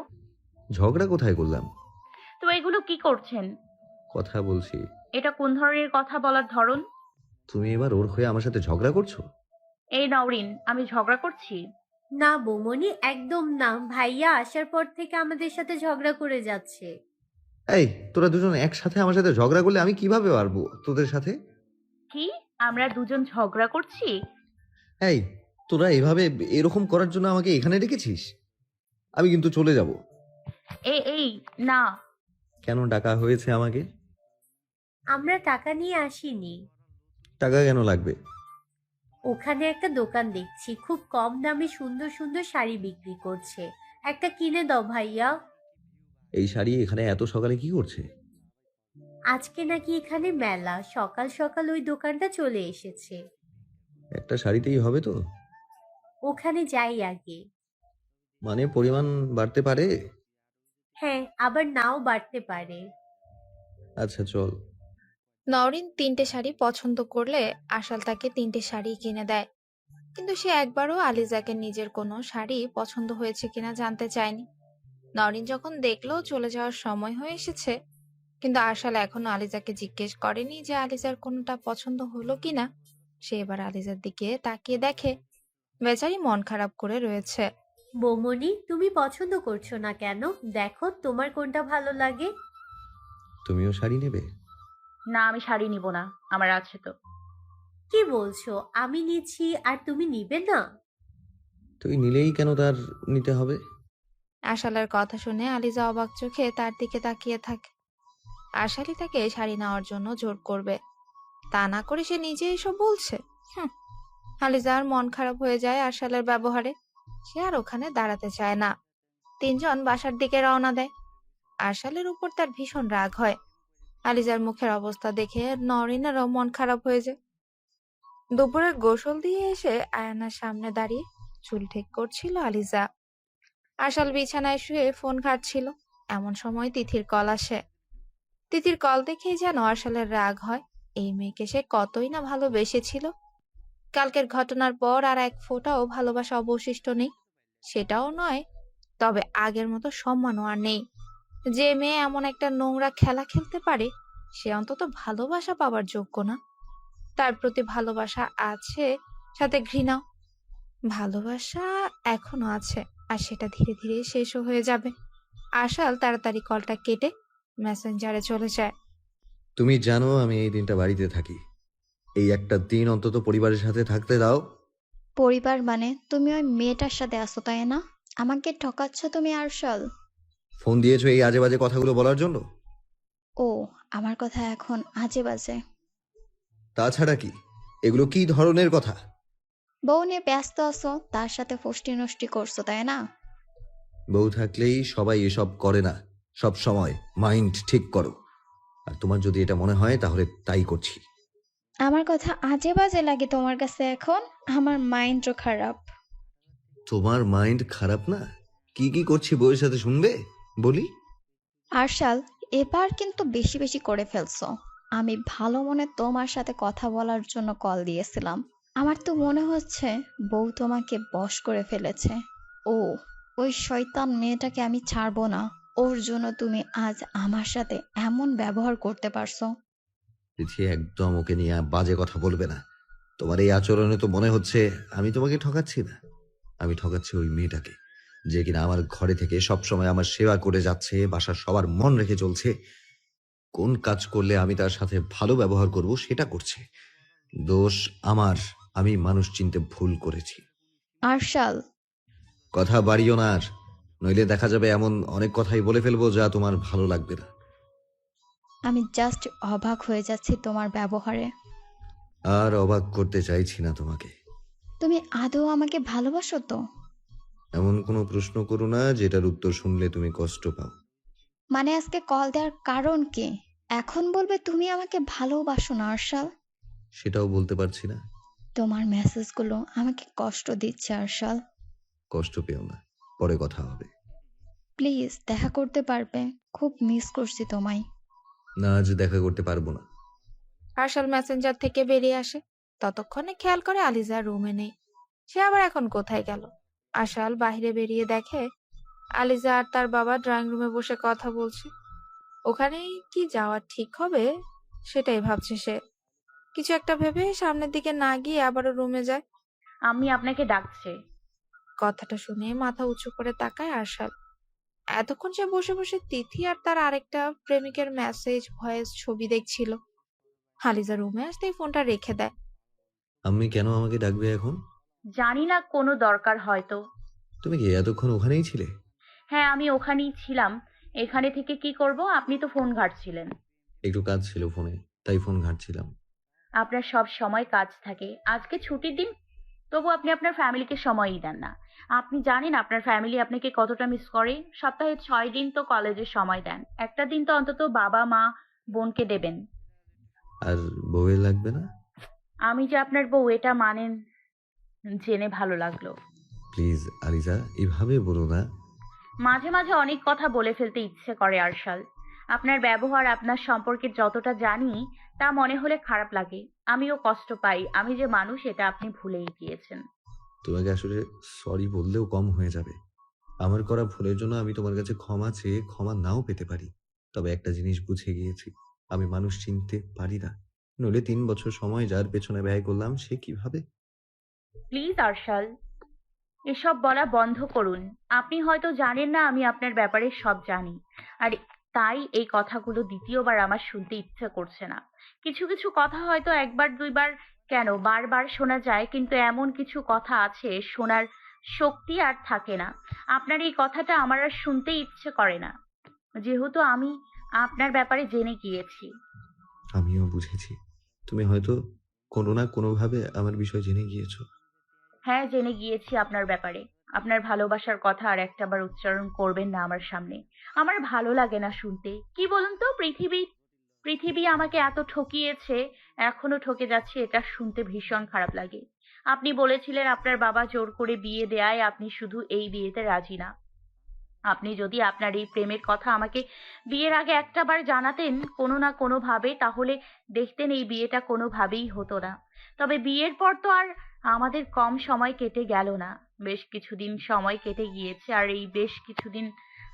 ঝগড়া কোথায় করলাম? তো এগুলো কি করছেন? কথা বলছি। এটা কোন ধরনের কথা বলার ধরন? তুমি এবার ওর হয়ে আমার সাথে ঝগড়া করছো? এই নওরিন, আমি ঝগড়া করছি? না বৌমনি, একদম না। ভাইয়া আসার পর থেকে আমাদের সাথে ঝগড়া করে যাচ্ছে। এই, তোরা দুজন একসাথে আমার সাথে ঝগড়া করলে আমি কিভাবে পারবো তোদের সাথে? কি? আমরা দুজন ঝগড়া করছি? এই, তোরা এভাবে এরকম করার জন্য আমাকে এখানে ডেকেছিস? আমি কিন্তু চলে যাব। এই না। কেন ডাকা হয়েছে আমাকে? আমরা টাকা নিয়ে আসিনি। টাকা কেন লাগবে? ওখানে একটা দোকান দেখছি, খুব কম দামে সুন্দর সুন্দর শাড়ি বিক্রি করছে। একটা কিনে দাও ভাইয়া। এই শাড়ি এখানে এত সকালে কি করছে? আজকে নাকি এখানে মেলা, সকাল সকাল ওই দোকানটা চলে এসেছে। একটা শাড়িতেই হবে তো? ওখানে যাই আগে। মানে পরিমাণ বাড়তে পারে? হ্যাঁ, আবার নাও বাড়তে পারে। আচ্ছা চল। নওরিন 3টে শাড়ি পছন্দ করলে আশাল তাকে 3টে শাড়ি কিনে দেয়। কিন্তু সে একবারও আলিজাকে নিজের কোনো শাড়ি পছন্দ হয়েছে কিনা জানতে চায়নি। নওরিন যখন দেখলো চলে যাওয়ার সময় হয়ে এসেছে, কিন্তু আশাল এখনো আলিজাকে জিজ্ঞেস করেনি যে আলিজার কোনোটা পছন্দ হলো কিনা। সে এবার আলিজার দিকে তাকিয়ে দেখে বেচারি মন খারাপ করে রয়েছে। বৌমনি, তুমি পছন্দ করছো না কেন? দেখো তোমার কোনটা ভালো লাগে। তুমিও শাড়ি নেবে? না, আমি শাড়ি নিব না, আমার আছে তো। কি বলছো? আমি নিচ্ছি আর তুমি নিবে না? তুই নিলেই কেন তার নিতে হবে? আশালের কথা শুনে আলিজা অবাক চোখে তার দিকে তাকিয়ে থাকে। আশালি তাকে শাড়ি নেওয়ার জন্য জোর করবে, তা না করে সে নিজে এসব বলছে। আলিজার মন খারাপ হয়ে যায় আশালের ব্যবহারে। সে আর ওখানে দাঁড়াতে চায় না। তিনজন বাসার দিকে রওনা দেয়। আশালের উপর তার ভীষণ রাগ হয়। আলিজার মুখের অবস্থা দেখে নরিনেরও মন খারাপ হয়ে যায়। দুপুরে গোসল দিয়ে এসে আয়নার সামনে দাঁড়িয়ে চুল ঠিক করছিল আলিজা। আশাল বিছানায় শুয়ে ফোন ঘাঁটছিল। এমন সময় তিথির কল আসে। তিথির কল দেখেই যেন আশালের রাগ হয়। এই মেয়েকে সে কতই না ভালোবেসেছিল। কালকের ঘটনার পর আর এক ফোঁটাও ভালোবাসা অবশিষ্ট নেই। সেটাও নয়, তবে আগের মতো সম্মানও আর নেই। যে মেয়ে এমন একটা নোংরা খেলা খেলতে পারে, সে অন্তত ভালোবাসা পাওয়ার যোগ্য না। তার প্রতি ভালোবাসা আছে, সাথে ঘৃণাও। ভালোবাসা এখনো আছে, আর সেটা ধীরে ধীরে শেষও হয়ে যাবে। আশাল তাড়াতাড়ি কলটা কেটে মেসেঞ্জারে চলে যায়। তুমি জানো আমি এই দিনটা বাড়িতে থাকি। এই একটা দিন অন্তত পরিবারের সাথে থাকতে দাও। পরিবার মানে তুমি ওই মেয়েটার সাথে আসো, তাই না? আমাকে ঠকাচ্ছ তুমি আরশাল। ফোন দিয়েছো এই আজে বাজে কথাগুলো বলার জন্য? ও, আমার কথা এখন আজে বাজে? তাছাড়া কি? এগুলো কি ধরনের কথা? বউ নিয়ে ব্যস্ত আছো, তার সাথে ফষ্টি নষ্টি করছো, তাই না? বউ থাকলেই সবাই এসব করে না। সব সময় মাইন্ড ঠিক করো। আর তোমার যদি এটা মনে হয় তাহলে তাই করছি। আমার কথা আজে বাজে লাগে তোমার কাছে এখন? আমার মাইন্ডও খারাপ। তোমার মাইন্ড খারাপ না? কি কি করছি বউয়ের সাথে শুনবে? বলি। আরশাল, এবার কিন্তু বেশি বেশি করে ফেলছো। আমি ভালো মনে তোমার সাথে কথা বলার জন্য কল দিয়েছিলাম। আমার তো মনে হচ্ছে বউ তোমাকে বশ করে ফেলেছে। ও, ওই শয়তান মেয়েটাকে আমি ছাড়বো না। ওর জন্য তুমি আজ আমার সাথে এমন ব্যবহার করতে পারছো। তিথি, একদম ওকে নিয়ে বাজে কথা বলবে না। তোমার এই আচরণে তো মনে হচ্ছে আমি তোমাকে ঠকাচ্ছি না, আমি ঠকাচ্ছি ওই মেয়েটাকে, যে কিনা আমার ঘরে থেকে সবসময় আমার সেবা করে যাচ্ছে, বাসার সবার মন রেখে চলছে। কোন কাজ করলে আমি তার সাথে ভালো ব্যবহার করব সেটা করছে। দোষ আমার, আমি মানুষ চিনতে ভুল করেছি। আরশাল, কথা বাড়িও না আর, নইলে দেখা যাবে এমন অনেক কথাই বলে ফেলবো যা তোমার ভালো লাগবে না। আমি জাস্ট অবাক হয়ে যাচ্ছি তোমার ব্যবহারে। আর অবাক করতে চাইছি না তোমাকে। তুমি আদৌ আমাকে ভালোবাসো তো? এমন কোনো প্রশ্ন করো না যেটার উত্তর শুনলে তুমি কষ্ট পাও। মানে আজকে কল দেওয়ার কারণ কি? এখন বলবে তুমি আমাকে ভালোবাসো না আরশাল? সেটাও বলতে পারছি না। তোমার মেসেজগুলো আমাকে কষ্ট দিচ্ছে আরশাল। কষ্ট পেও না, পরে কথা হবে। প্লিজ দেখা করতে পারবে? খুব মিস করছি তোমায়। না, আজ দেখা করতে পারবো না। আরশাল মেসেঞ্জার থেকে বেরিয়ে আসে। ততক্ষণে খেয়াল করে আলিজা রুমে নেই। সে আবার এখন কোথায় গেল? আরশাল বাইরে বেরিয়ে দেখে আলিজা আর তার বাবা ড্রয়িং রুমে বসে কথা বলছে। ওখানেই কি যাওয়া ঠিক হবে সেটাই ভাবছে সে। কিছু একটা ভেবে সামনের দিকে না গিয়ে আবারও রুমে যায়। আমি আপনাকে ডাকছে। কথাটা শুনে মাথা উঁচু করে তাকায় আরশাল। এতক্ষণ সে বসে বসে তিথি আর তার আরেকটা প্রেমিকের মেসেজ, ভয়েস, ছবি দেখছিল। আলিজা রুমে আসতেই ফোনটা রেখে দেয়। আমি কেন আমাকে ডাকবে এখন? জানি না, কোনো দরকার হয়তো। তুমি কি এতক্ষণ ওখানেই ছিলে? হ্যাঁ, আমি ওখানেই ছিলাম। এখানে থেকে কি করব? আপনি তো ফোন ঘাঁটছিলেন। একটু কাজ ছিল ফোনে, তাই ফোন ঘাঁটছিলাম। আপনার সব সময় কাজ থাকে, আজকে ছুটির দিন, তবু আপনি আপনার ফ্যামিলিকে সময়ই দেন না। আপনি জানেন আপনার ফ্যামিলি আপনাকে কতটা মিস করে? সপ্তাহে 6 দিন তো কলেজে সময় দেন, একটা দিন তো অন্তত বাবা মা বোনকে দেবেন। আর বউয়ের লাগবে না? আমি যে আপনার বউ এটা মানেন জেনে ভালো লাগলো। প্লিজ আলিজা, এভাবে বলো না। মাঝে মাঝে অনেক কথা বলে ফেলতে ইচ্ছে করে আরশাল। আপনার ব্যবহার, আপনার সম্পর্কে যতটা জানি তা মনে হলে খারাপ লাগে। আমিও কষ্ট পাই, আমি যে মানুষ এটা আপনি ভুলেই গিয়েছেন। তোমাকে আসলে সরি বললেও কম হয়ে যাবে। আমার করা ভুলের জন্য আমি তোমার কাছে ক্ষমা চেয়ে ক্ষমা নাও পেতে পারি। তবে একটা জিনিস বুঝে গিয়েছি, আমি মানুষ চিনতে পারি না। নইলে 3 বছর সময় যার পেছনে ব্যয় করলাম সে কিভাবে। প্লিজ আরশাল, এসব বলা বন্ধ করুন। আপনি হয়তো জানেন না আমি আপনার ব্যাপারে সব জানি, আর তাই এই কথাগুলো দ্বিতীয়বার আমার শুনতে ইচ্ছে করছে না। কিছু কিছু কথা হয়তো একবার দুইবার কেন বারবার শোনা যায়, কিন্তু এমন কিছু কথা আছে শোনার শক্তি আর থাকে না। আপনার এই কথাটা আমার আর শুনতে ইচ্ছে করে না, যেহেতু আমি আপনার ব্যাপারে জেনে গিয়েছি। আমিও বুঝেছি, তুমি হয়তো কোনো না কোনোভাবে আমার বিষয় জেনে গিয়েছো। হ্যাঁ, জেনে গিয়েছি আপনার ব্যাপারে। আপনার ভালোবাসার কথা আর একটাবার উচ্চারণ করবেন না আমার সামনে। আমার ভালো লাগে না শুনতে। কি বলুন তো, পৃথিবী আমাকে এত ঠকিয়েছে, এখনো ঠকে যাচ্ছে, এটা শুনতে ভীষণ খারাপ লাগে। আপনি বলেছিলেন আপনার বাবা জোর করে বিয়ে দেয়ায় আপনি শুধু এই বিয়েতে রাজি না। আপনি যদি আপনার এই প্রেমের কথা আমাকে বিয়ের আগে একটাবার জানাতেন কোনো না কোনো ভাবে, তাহলে দেখতেন এই বিয়েটা কোনোভাবেই হতো না। তবে বিয়ের পর তো আর আমাদের কম সময় কেটে গেল না, বেশ কিছুদিন সময় কেটে গিয়েছে, আর এই বেশ কিছুদিন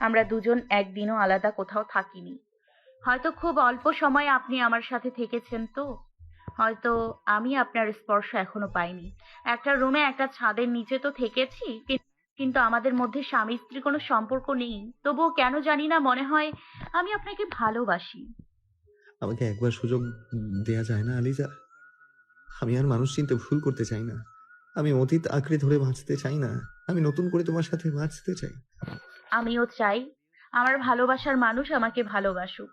আমরা দুজন একদিনও আলাদা কোথাও থাকিনি। হয়তো খুব অল্প সময় আপনি আমার সাথে থেকেছেন, তো হয়তো আমি আপনার স্পর্শ এখনো পাইনি। একটা রুমে একটা ছাদের নিচে তো থেকেছি, কিন্তু আমাদের মধ্যে স্বামী স্ত্রী কোনো সম্পর্ক নেই। তবুও কেন জানি না মনে হয় আমি আপনাকে ভালোবাসি। আমাকে একবার সুযোগ দেয়া যায় না আলিজা? আমি আর মানুষ চিনতে ভুল করতে চাই না। আমি অতীত আঁকড়ে ধরে বাঁচতে চাই না। আমি নতুন করে তোমার সাথে বাঁচতে চাই। আমিও চাই আমার ভালোবাসার মানুষ আমাকে ভালোবাসুক।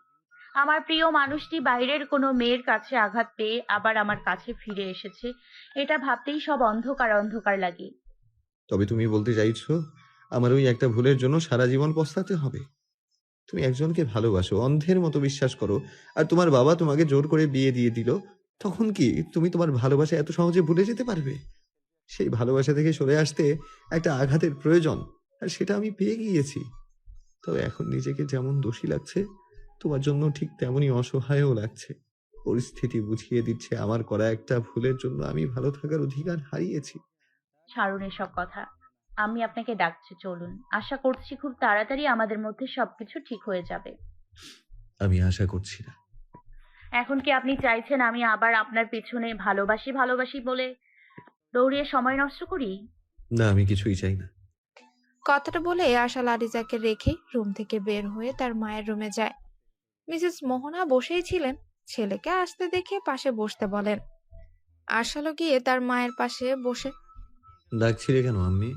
আমার প্রিয় মানুষটি বাইরের কোনো মেয়ের কাছে আঘাত পেয়ে আবার আমার কাছে ফিরে এসেছে, এটা ভাবতেই সব অন্ধকার অন্ধকার লাগে। তবে তুমি বলতে চাইছো আমার ওই একটা ভুলের জন্য সারা জীবন পস্তাতে হবে? তুমি একজনকে ভালোবাসো, অন্ধের মতো বিশ্বাস করো, আর তোমার বাবা তোমাকে জোর করে বিয়ে দিয়ে দিল। তখন কি তুমি তোমার ভালোবাসা এত সহজে ভুলে যেতে পারবে? সেই ভালোবাসা থেকে সরে আসতে একটা আঘাতের প্রয়োজন, আর সেটা আমি পেয়ে গিয়েছি। তবে এখন নিজেকে যেমন দোষী লাগছে, তোমার জন্য ঠিক তেমনই অসহায়ও লাগছে। পরিস্থিতি বুঝিয়ে দিচ্ছে আমার করা একটা ভুলের জন্য আমি ভালো থাকার অধিকার হারিয়েছি। ছাড়ুন এসব কথা। আমি আপনাকে ডাকছি, চলুন। আশা করছি খুব তাড়াতাড়ি আমাদের মধ্যে সবকিছু ঠিক হয়ে যাবে। আমি আশা করছি না। এখন কি আপনি চাইছেন আমি আবার আপনার পেছনে ভালোবাসি ভালোবাসি বলে দৌড়িয়ে সময় নষ্ট করি? না, আমি কিছুই চাই না। কথাটা বলে আশাল আলিজাকে রেখে রুম থেকে বের হয়ে তার মায়ের রুমে যায়। মিসেস মোহনা বসেই ছিলেন, ছেলেকে আসতে দেখে পাশে বসতে বলেন। আশালও গিয়ে তার মায়ের পাশে বসে। ডাকছিলে কেন আম্মি?